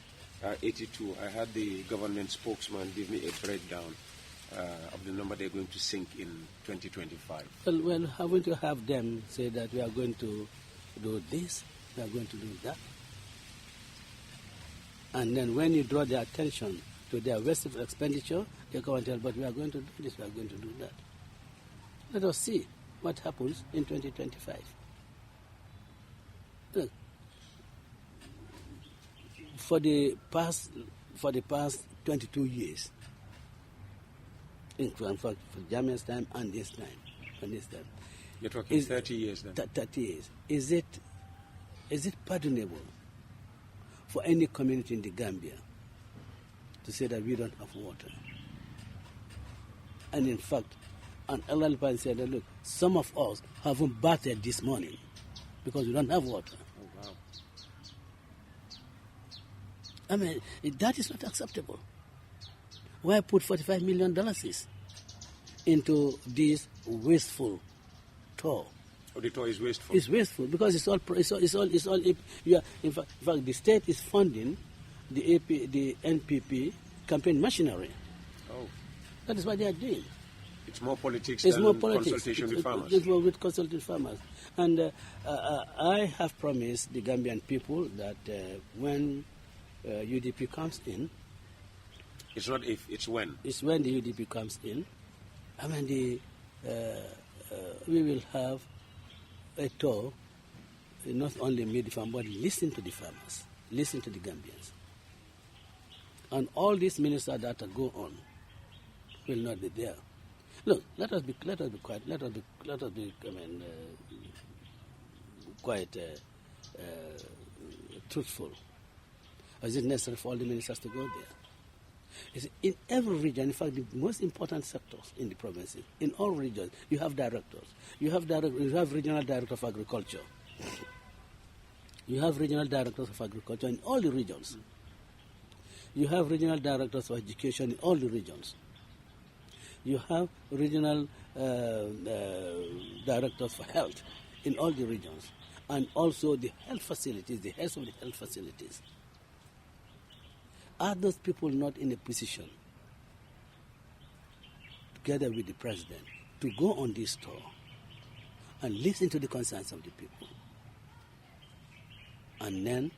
82. I had the government spokesman give me a breakdown of the number they're going to sink in 2025. Well, haven't you have them say that we are going to do this, we are going to do that? And then when you draw their attention to their wasteful expenditure, they come and tell, but we are going to do this, we are going to do that. Let us see what happens in 2025. Look, for the past 22 years, in fact, for Jamia's time and this time. You're talking 30 years then? 30 years. Is it pardonable for any community in the Gambia to say that we don't have water? And in fact, an elderly person said that, look, some of us haven't bathed this morning because we don't have water. Oh, wow. I mean, that is not acceptable. Why put $45 million into this wasteful tour? Oh, the tour is wasteful. It's wasteful because it's all. Yeah, in fact, the state is funding the NPP campaign machinery. Oh, that is what they are doing. It's more politics It's than more politics. consultation with farmers. It's more with consulting farmers. And I have promised the Gambian people that when UDP comes in, it's not if, it's when. It's when the UDP comes in. I mean, we will have a tour, not only meet the farmers, but listen to the farmers, listen to the Gambians. And all these ministers that go on will not be there. Look, let us be quiet. Let us be. Quite truthful. Is it necessary for all the ministers to go there? In every region, in fact, the most important sectors in the provinces, in all regions, you have directors. You have regional directors of agriculture. You have regional directors of agriculture in all the regions. You have regional directors of education in all the regions. You have regional directors for health in all the regions. And also the health facilities, the heads of the health facilities. Are those people not in a position, together with the president, to go on this tour and listen to the concerns of the people? And then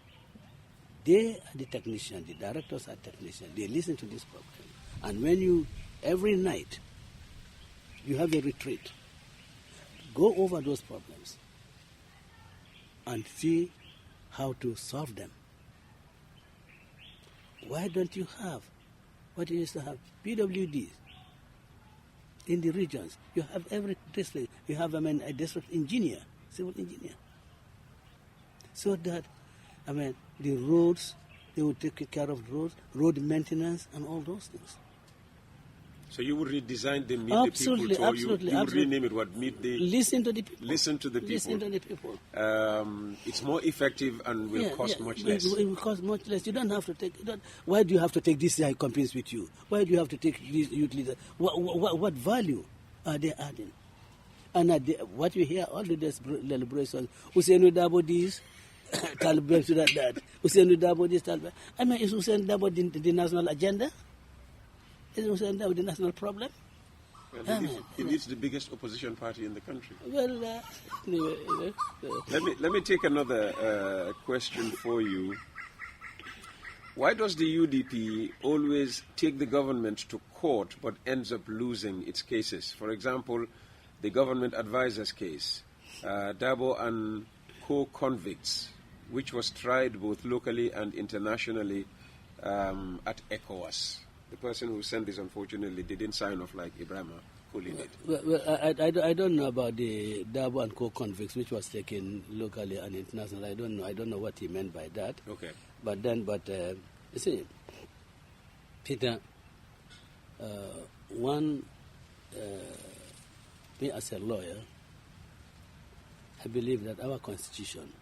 they are the technicians, the directors are technicians, they listen to this problem. And when every night, you have a retreat, go over those problems and see how to solve them. Why don't you have what you used to have? PWDs in the regions. You have every district. You have a district engineer, civil engineer. So that, the roads, they will take care of roads, road maintenance, and all those things. So you would redesign the Meet absolutely, the People tour. Absolutely, you would rename it what? Meet the... Listen to the people. Listen to the people. Listen to the people. It's more effective and will cost much less. It will cost much less. You don't have to take... Why do you have to take these companies with you? Why do you have to take these youth leaders? What value are they adding? And what you hear, all the deliberations, Ousainou Darboe this, Talibem to that. Ousainou Darboe this, Talibem. Is Ousainou Darboe the national agenda? Is Ousainou Darboe the national problem? Well, it's the biggest opposition party in the country. Well, anyway. Let me take another question for you. Why does the UDP always take the government to court but ends up losing its cases? For example, the government advisors case, Darboe and co-convicts, which was tried both locally and internationally at ECOWAS. The person who sent this, unfortunately, didn't sign off like Ibrahim pulling it. Well, I don't know about the Darboe and co-convicts, which was taken locally and internationally. I don't know what he meant by that. Okay. But you see, Peter, me as a lawyer, I believe that our constitution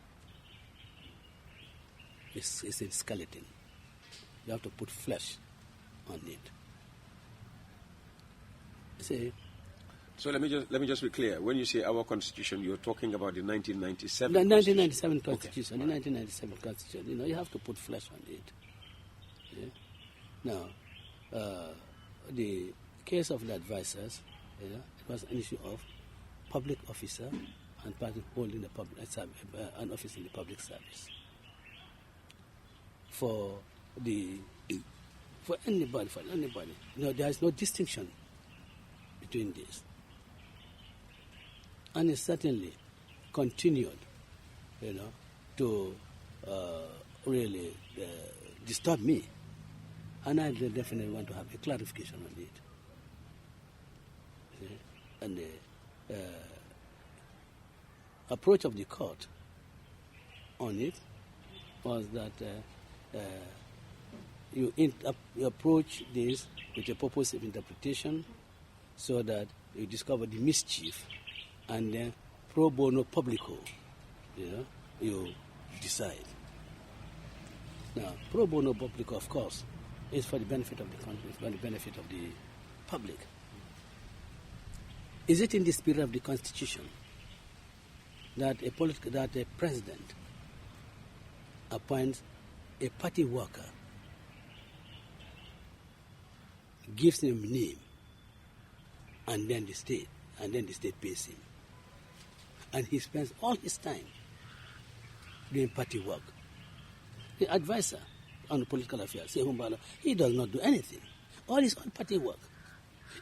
is a skeleton. You have to put flesh on it. See? So let me just be clear. When you say our constitution, you're talking about the 1997 the 1997 Okay. constitution. The 1997 constitution. You have to put flesh on it. Yeah? Now, the case of the advisors, it was an issue of public officer and person holding an office in the public service. For anybody, there is no distinction between this. And it certainly continued, to really disturbed me. And I definitely want to have a clarification on it. And the approach of the court on it was that you approach this with a purposive interpretation so that you discover the mischief, and then pro bono publico, you decide. Now, pro bono publico, of course, is for the benefit of the country, for the benefit of the public. Is it in the spirit of the Constitution that a president appoints a party worker, gives him a name, and then the state pays him, and he spends all his time doing party work? The advisor on political affairs, Humbala, he does not do anything. All his own party work.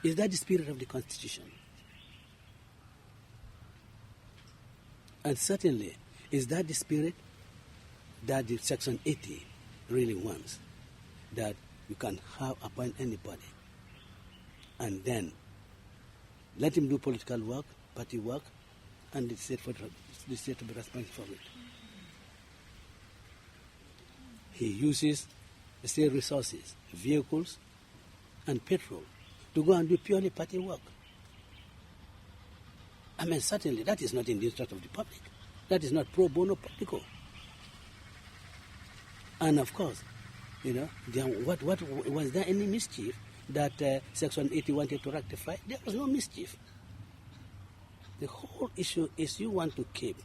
Is that the spirit of the Constitution? And certainly, is that the spirit that the Section 80 really wants? That you can appoint anybody and then let him do political work, party work, and the state to be responsible for it. He uses the state resources, vehicles, and petrol to go and do purely party work. I mean, certainly that is not in the interest of the public. That is not pro bono publico. And of course, what was there any mischief that Section 80 wanted to rectify? There was no mischief. The whole issue is you want to keep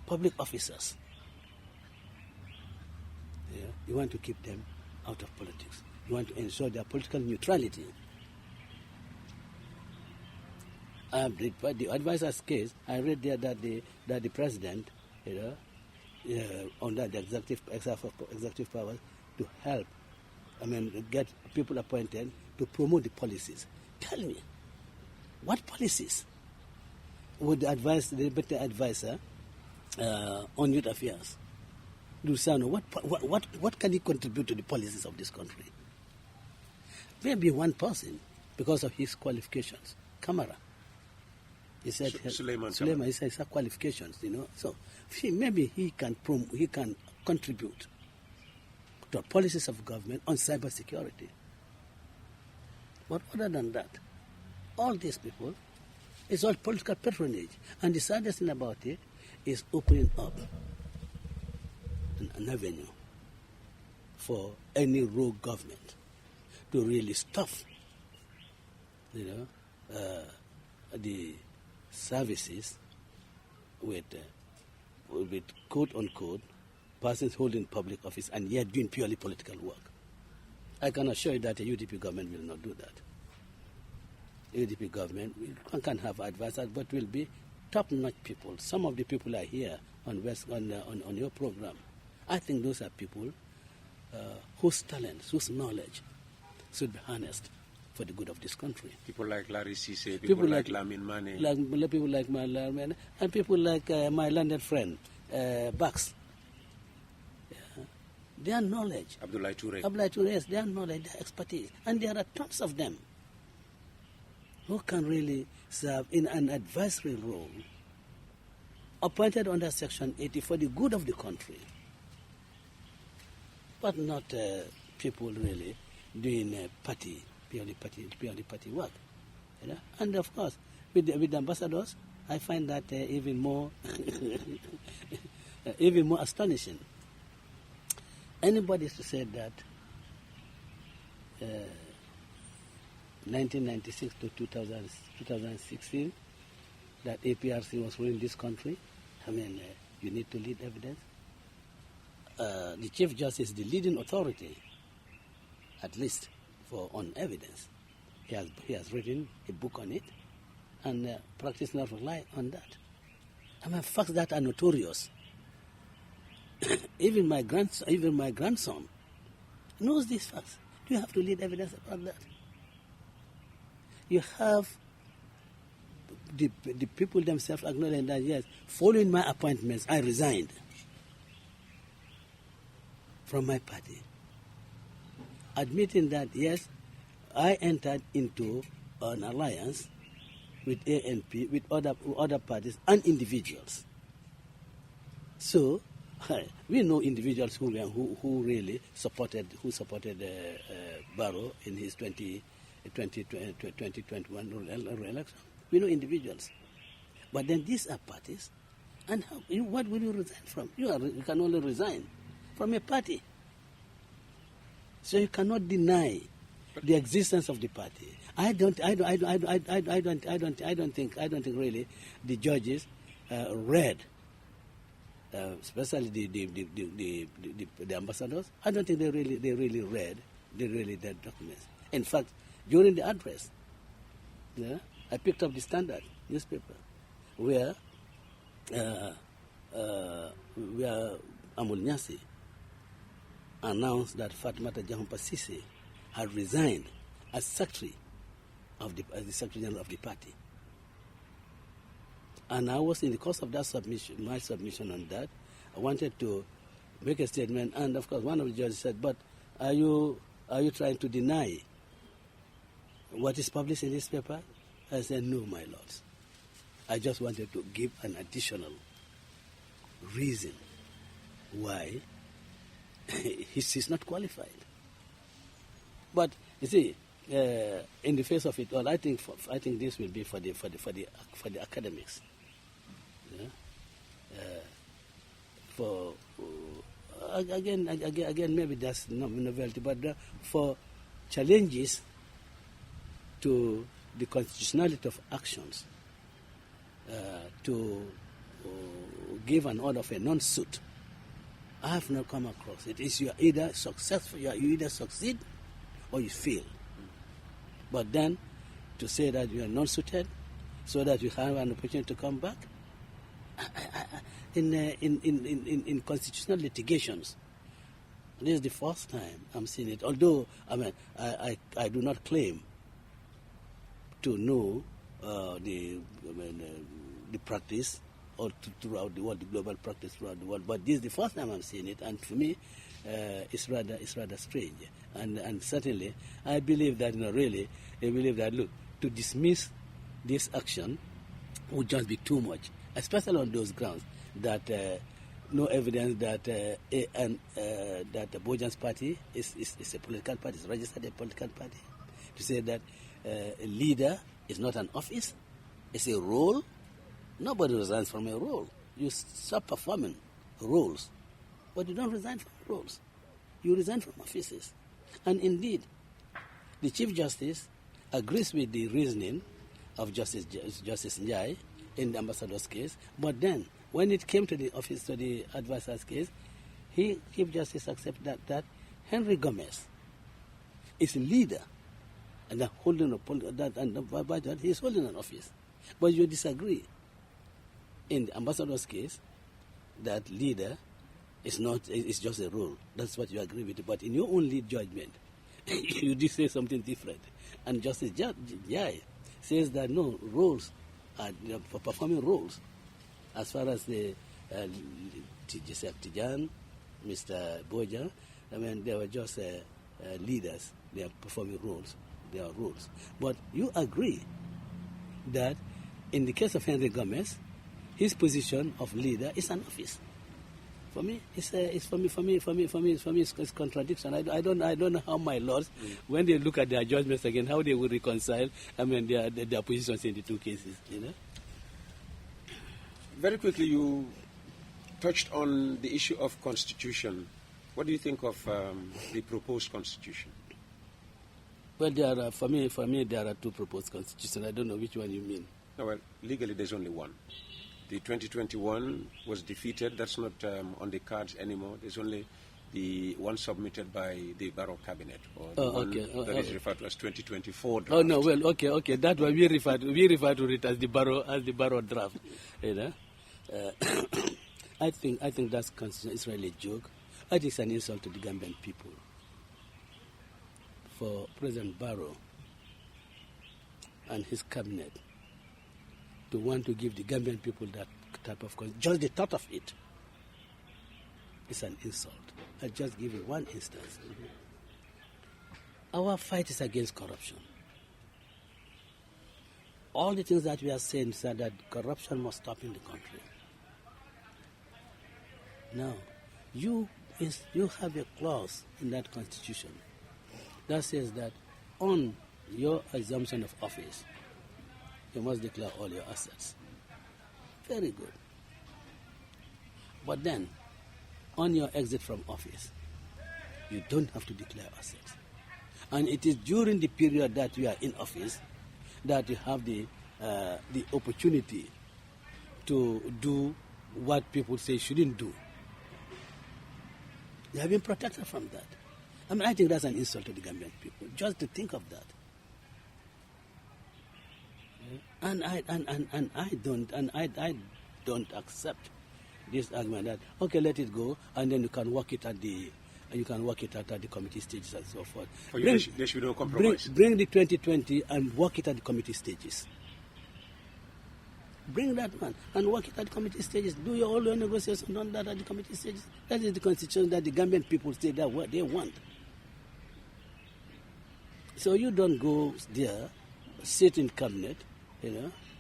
public officers. You want to keep them out of politics. You want to ensure their political neutrality. The advisor's case, I read there that the president, under the executive powers, to help, get people appointed to promote the policies. Tell me, what policies would the better advisor on youth affairs, Ousainou, what can he contribute to the policies of this country? Maybe one person, because of his qualifications. Kamara. He said Suleiman, he said his qualifications, So maybe he can contribute to policies of government on cybersecurity. But other than that, all these people, it's all political patronage. And the saddest thing about it is opening up an avenue for any rogue government to really stuff, the services with quote-unquote persons holding public office and yet doing purely political work. I can assure you that a UDP government will not do that. UDP government can have advisors, but will be top-notch people. Some of the people are here on your program. I think those are people whose talents, whose knowledge should be harnessed for the good of this country. People like Larry Cisse, people like Lamin Mane. People like Lamin, and people like my landed friend, Bax. Their knowledge. Abdoulaye Touré. Yes, their knowledge, their expertise. And there are tons of them who can really serve in an advisory role appointed under Section 80 for the good of the country. But not people really doing purely party work. And of course, with the ambassadors, I find that even more astonishing. Anybody to say that 1996 to 2016 that APRC was ruling this country, you need to lead evidence. The Chief Justice is the leading authority, at least on evidence. He has written a book on it, and practice not rely on that. Facts that are notorious. Even my grandson knows these facts. Do you have to lead evidence about that? You have the people themselves acknowledging that, yes, following my appointments, I resigned from my party admitting that, yes, I entered into an alliance with ANP, with other parties and individuals. So we know individuals who really supported Barrow in his 2021 election. We know individuals, but then these are parties, and what will you resign from? You can only resign from a party. So you cannot deny the existence of the party. I don't think really the judges read, especially the ambassadors. I don't think they really read the documents. In fact, during the address, I picked up the Standard newspaper where Amul Nyasi announced that Fatimata Jahumpa Sise had resigned as secretary of the Secretary General of the party. And I was in the course of that submission, my submission on that, I wanted to make a statement, and of course one of the judges said, "But are you trying to deny what is published in this paper?" I said, "No, my lords. I just wanted to give an additional reason why he's not qualified." But you see, in the face of it all, I think this will be for the academics. Again, maybe that's not novelty, but for challenges to the constitutionality of actions, to give an order of a non-suit, I have not come across it. It's you are either successful, you either succeed or you fail. But then to say that you are non-suited so that you have an opportunity to come back, in constitutional litigations, this is the first time I'm seeing it. Although I do not claim to know the practice or throughout the world, the global practice throughout the world. But this is the first time I'm seeing it, and for me, it's rather strange. And certainly, I believe that look, to dismiss this action would just be too much, especially on those grounds that no evidence that that the Bojan's party is a political party, is registered a political party. To say that a leader is not an office, it's a role. Nobody resigns from a role. You stop performing roles, but you don't resign from roles. You resign from offices. And indeed, the Chief Justice agrees with the reasoning of Justice Njai in the ambassador's case, but then when it came to the office, to the advisor's case, Chief Justice accepted that Henry Gomez is a leader and he's holding an office. But you disagree. In the ambassador's case, that leader is just a role. That's what you agree with. But in your own lead judgment, you did say something different. And Justice Njai says that no, roles are for performing roles. As far as the Tijan, Mr. Boja, they were just leaders. They are performing roles. They are roles. But you agree that in the case of Henry Gomez, his position of leader is an office. For me, it's contradiction. I don't know how my lords, when they look at their judgments again, how they will reconcile. Their positions in the two cases. Very quickly, you touched on the issue of constitution. What do you think of the proposed constitution? Well, for me, there are two proposed constitutions. I don't know which one you mean. No, well, legally, there's only one. The 2021 was defeated. That's not on the cards anymore. There's only the one submitted by the Barrow cabinet, or the one that is referred to as 2024 draft. Oh no, well, okay. That one we refer to it as the Barrow draft. I think that's constitution is really a joke. I think it's an insult to the Gambian people for President Barrow and his cabinet to want to give the Gambian people that type of constitution. Just the thought of it is an insult. I'll just give you one instance. Our fight is against corruption. All the things that we are saying say that corruption must stop in the country. Now, you have a clause in that constitution that says that on your assumption of office, you must declare all your assets. Very good. But then, on your exit from office, you don't have to declare assets. And it is during the period that you are in office that you have the opportunity to do what people say shouldn't do. They have been protected from that. I mean, I think that's an insult to the Gambian people, just to think of that. And I don't accept this argument that okay, let it go, and then you can work it at the committee stages and so forth. For you, there should be no compromise. Bring the 2020 and work it at the committee stages. Bring that one and work it at the committee stages. Do all your negotiations on that at the committee stages. That is the constitution that the Gambian people say that what they want. So you don't go there, sit in cabinet,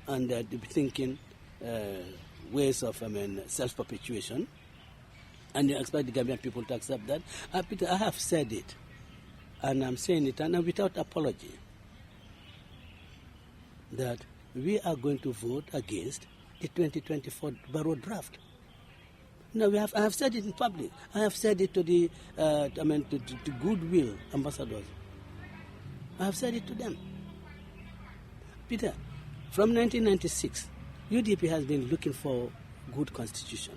and be thinking ways of self-perpetuation, and you expect the Gambian people to accept that. Peter, I have said it, and I'm saying it, and without apology, that we are going to vote against the 2024 Barrow draft. No, I have said it in public. I have said it to the to goodwill ambassadors. I have said it to them. Peter, from 1996, UDP has been looking for good constitution,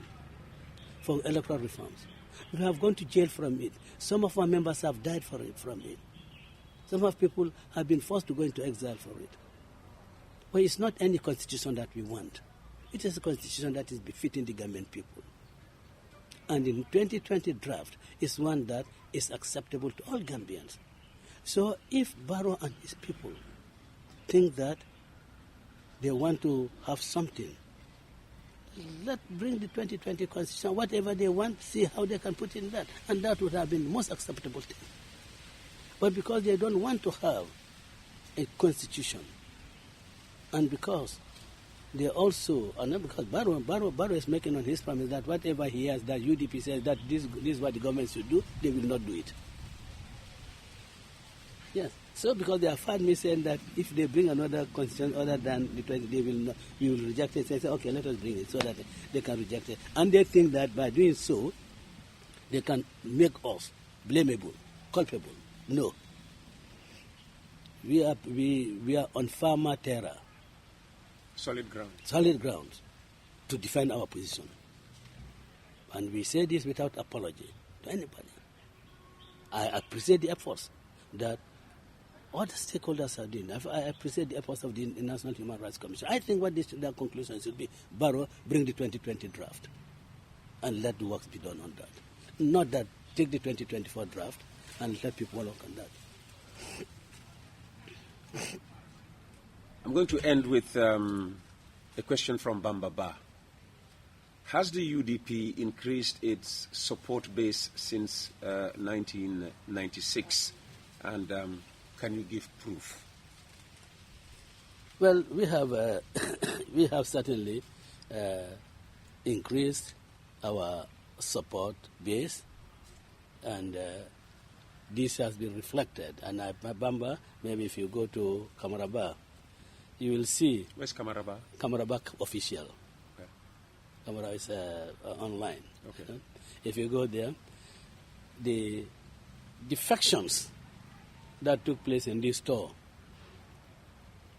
for electoral reforms. We have gone to jail from it. Some of our members have died from it. Some of people have been forced to go into exile for it. But it's not any constitution that we want. It is a constitution that is befitting the Gambian people. And in 2020 draft is one that is acceptable to all Gambians. So if Barrow and his people think that they want to have something, let's bring the 2020 constitution, whatever they want, see how they can put in that. And that would have been the most acceptable thing. But because they don't want to have a constitution, and because they also, and not because Barrow is making on his promise that whatever he has, that UDP says that this is what the government should do, they will not do it. Yes. So because they have heard me saying that if they bring another constitution other than the 20, we will reject it. They say, okay, let us bring it so that they can reject it. And they think that by doing so, they can make us blamable, culpable. No. We are on firmer terra. Solid ground. Solid ground to defend our position. And we say this without apology to anybody. I appreciate the efforts that all the stakeholders are doing. I appreciate the efforts of the National Human Rights Commission. I think what their conclusion should be, Barrow, bring the 2020 draft and let the work be done on that. Not that take the 2024 draft and let people work on that. I'm going to end with a question from Bamba Ba. Has the UDP increased its support base since 1996? And can you give proof? Well, we have certainly increased our support base, and this has been reflected. And Bamba, maybe if you go to Kamaraba, you will see. Where's Kamaraba? Kamaraba official. Okay. Kamaraba is online. Okay. If you go there, the defections that took place in this store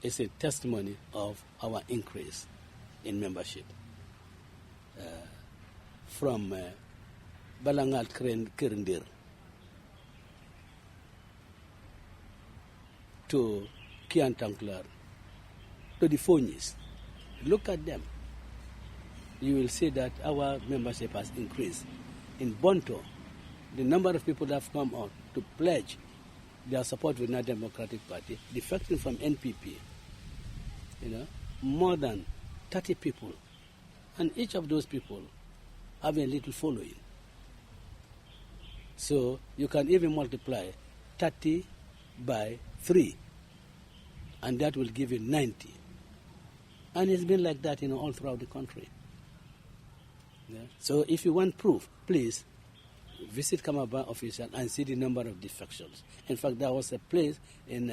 is a testimony of our increase in membership. From Balangat Kirindir to Kiantanklar to the Fonyis. Look at them. You will see that our membership has increased. In Bonto, the number of people that have come out to pledge their support with the Democratic Party, defecting from NPP, more than 30 people. And each of those people have a little following. So you can even multiply 30 by 3, and that will give you 90. And it's been like that, all throughout the country. Yeah? So if you want proof, please visit Kamaba official and see the number of defections. In fact, there was a place in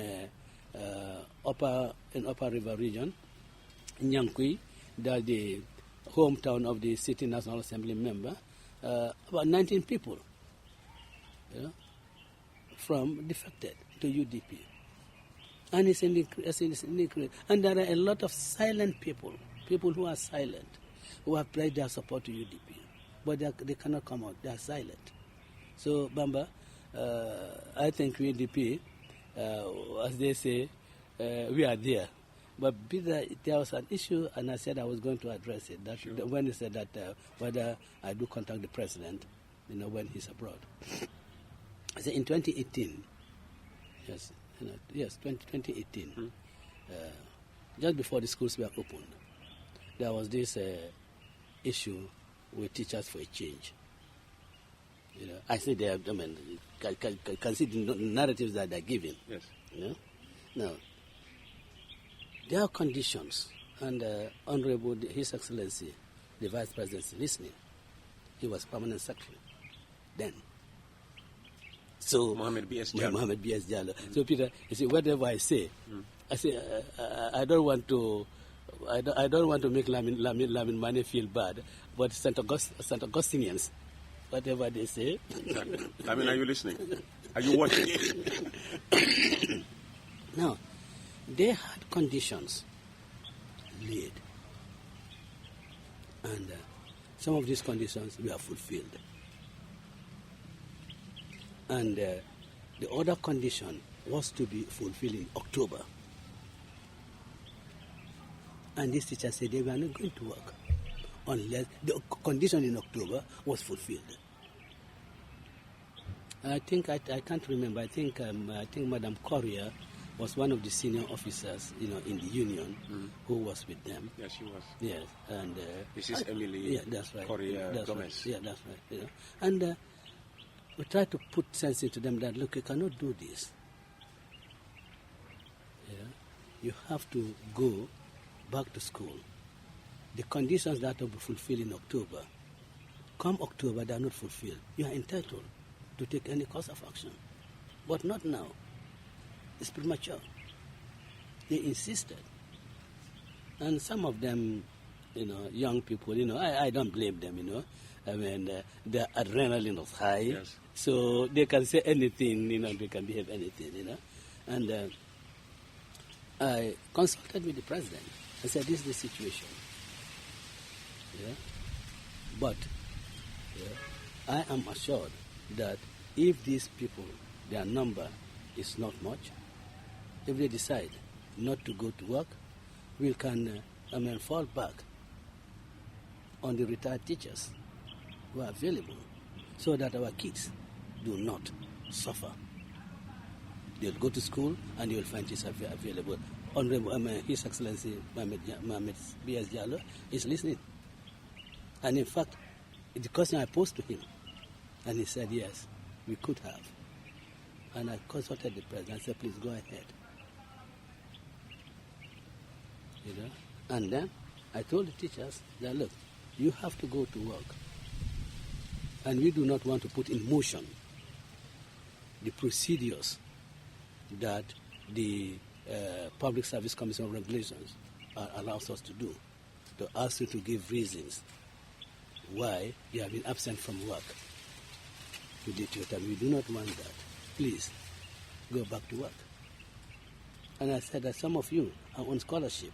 Upper River region, Nyankui, that the hometown of the City National Assembly member, about 19 people from defected to UDP. And it's an increase. And there are a lot of silent people who are silent, who have pledged their support to UDP. But they cannot come out, they are silent. So, Bamba, I think UDP, as they say, we are there. But there was an issue, and I said I was going to address it. That sure. When he said that whether I do contact the president, when he's abroad. I said in 2018, yes, 2018, just before the schools were opened, there was this issue with Teachers for a Change. I think they have, can see the narratives that they're giving. Yes. Now, there are conditions, and Honorable His Excellency, the Vice President, is listening. He was permanent secretary then. So Mohammed B.S. Jallo. So Peter, you see, whatever I say, I say I don't want to make Lamin Mane feel bad, but St. Augustinians, whatever they say. Exactly. Lamin, are you listening? Are you watching? Now, they had conditions laid, and some of these conditions were fulfilled. And the other condition was to be fulfilled in October. And these teachers said they were not going to work unless the condition in October was fulfilled. I think I can't remember. I think Madam Correa was one of the senior officers, in the union, who was with them. Yes, she was. Yes, and this is Emily. Yeah, that's right. Correa that's Gomez. Right. Yeah, that's right. And we try to put sense into them that look, you cannot do this. You have to go back to school. The conditions that will be fulfilled in October, come October, they are not fulfilled. You are entitled to take any course of action, but not now. It's premature. They insisted. And some of them, young people, I don't blame them, I mean, their adrenaline was high, yes. So they can say anything, they can behave anything, And I consulted with the president. I said, this is the situation. But I am assured that if these people, their number is not much, if they decide not to go to work, we can fall back on the retired teachers who are available so that our kids do not suffer. They'll go to school and they will find teachers available. Honorable His Excellency Mohammed B.S. Jallo is listening. And in fact, the question I posed to him, and he said, yes, we could have. And I consulted the president. I said, please go ahead. And then I told the teachers that, look, you have to go to work. And we do not want to put in motion the procedures that the Public Service Commission regulations allows us to do, to ask you to give reasons why you have been absent from work to the tutor. We do not want that. Please, go back to work. And I said that some of you are on scholarship.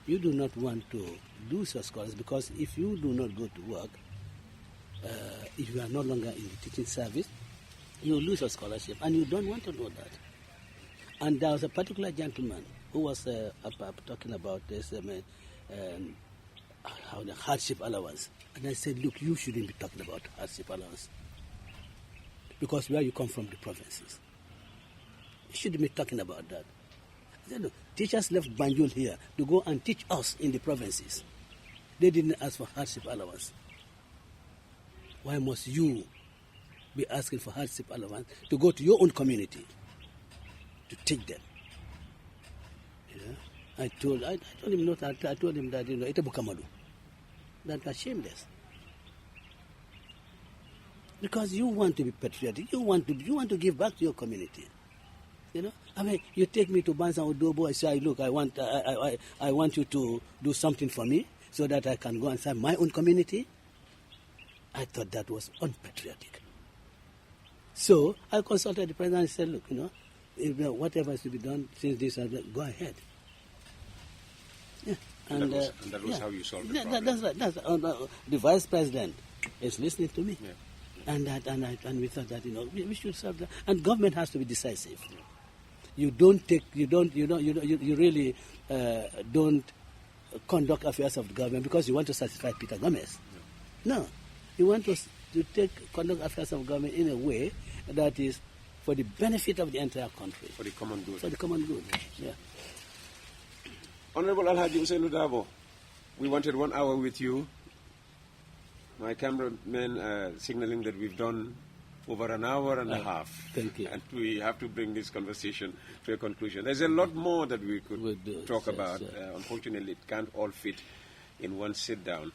You do not want to lose your scholars because if you do not go to work, if you are no longer in the teaching service, you will lose your scholarship, and you don't want to know that. And there was a particular gentleman who was talking about this, how the hardship allowance. And I said, look, you shouldn't be talking about hardship allowance because where you come from, the provinces. You shouldn't be talking about that. I said, look, teachers left Banjul here to go and teach us in the provinces. They didn't ask for hardship allowance. Why must you be asking for hardship allowance to go to your own community to teach them. You know? I told him not. I told him that ita bukamadu. That was shameless. Because you want to be patriotic, you want to give back to your community. You know, I mean, you take me to Bansan Odobo. I say, look, I want you to do something for me so that I can go and serve my own community. I thought that was unpatriotic. So I consulted the president and said, look, if, whatever is to be done since this, go ahead. Yeah. And that was how you solved the problem. That's right. The vice president is listening to me. Yeah. And we thought that we should solve that. And government has to be decisive. Yeah. You really don't conduct affairs of the government because you want to satisfy Peter Gomez. Yeah. No, you want to conduct affairs of government in a way that is for the benefit of the entire country. For the common good. For the common good. Yeah. Honorable Alhaji Ousainou Darboe, we wanted 1 hour with you. My cameraman signaling that we've done over an hour and a half. Thank you. And we have to bring this conversation to a conclusion. There's a lot more that we could talk about. Unfortunately, it can't all fit in one sit-down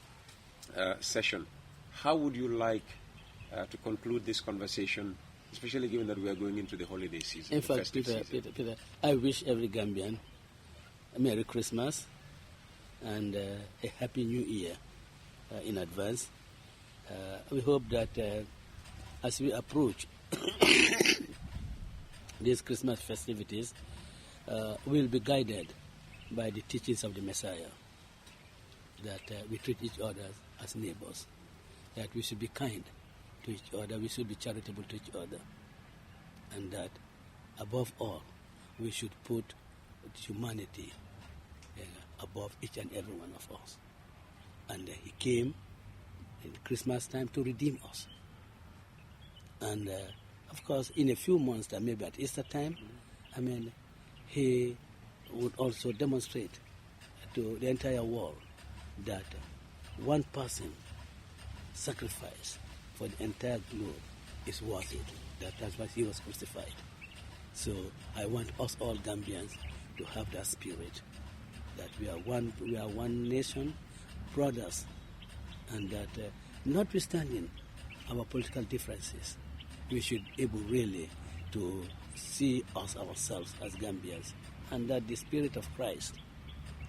session. How would you like to conclude this conversation, especially given that we are going into the holiday season? In fact, Peter, I wish every Gambian a Merry Christmas and a Happy New Year in advance. We hope that as we approach these Christmas festivities, we'll be guided by the teachings of the Messiah, that we treat each other as neighbors, that we should be kind to each other, we should be charitable to each other, and that above all, we should put humanity above each and every one of us. And he came in Christmas time to redeem us. And of course, in a few months, maybe at Easter time, he would also demonstrate to the entire world that one person sacrifice for the entire globe is worth it. That's why he was crucified. So I want us all Gambians to have that spirit, that we are one nation, brothers, and that notwithstanding our political differences, we should be able really to see ourselves as Gambians, and that the Spirit of Christ,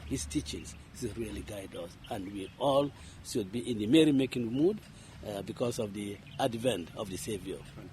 His teachings, should really guide us, and we all should be in the merry-making mood because of the advent of the Savior. Fantastic.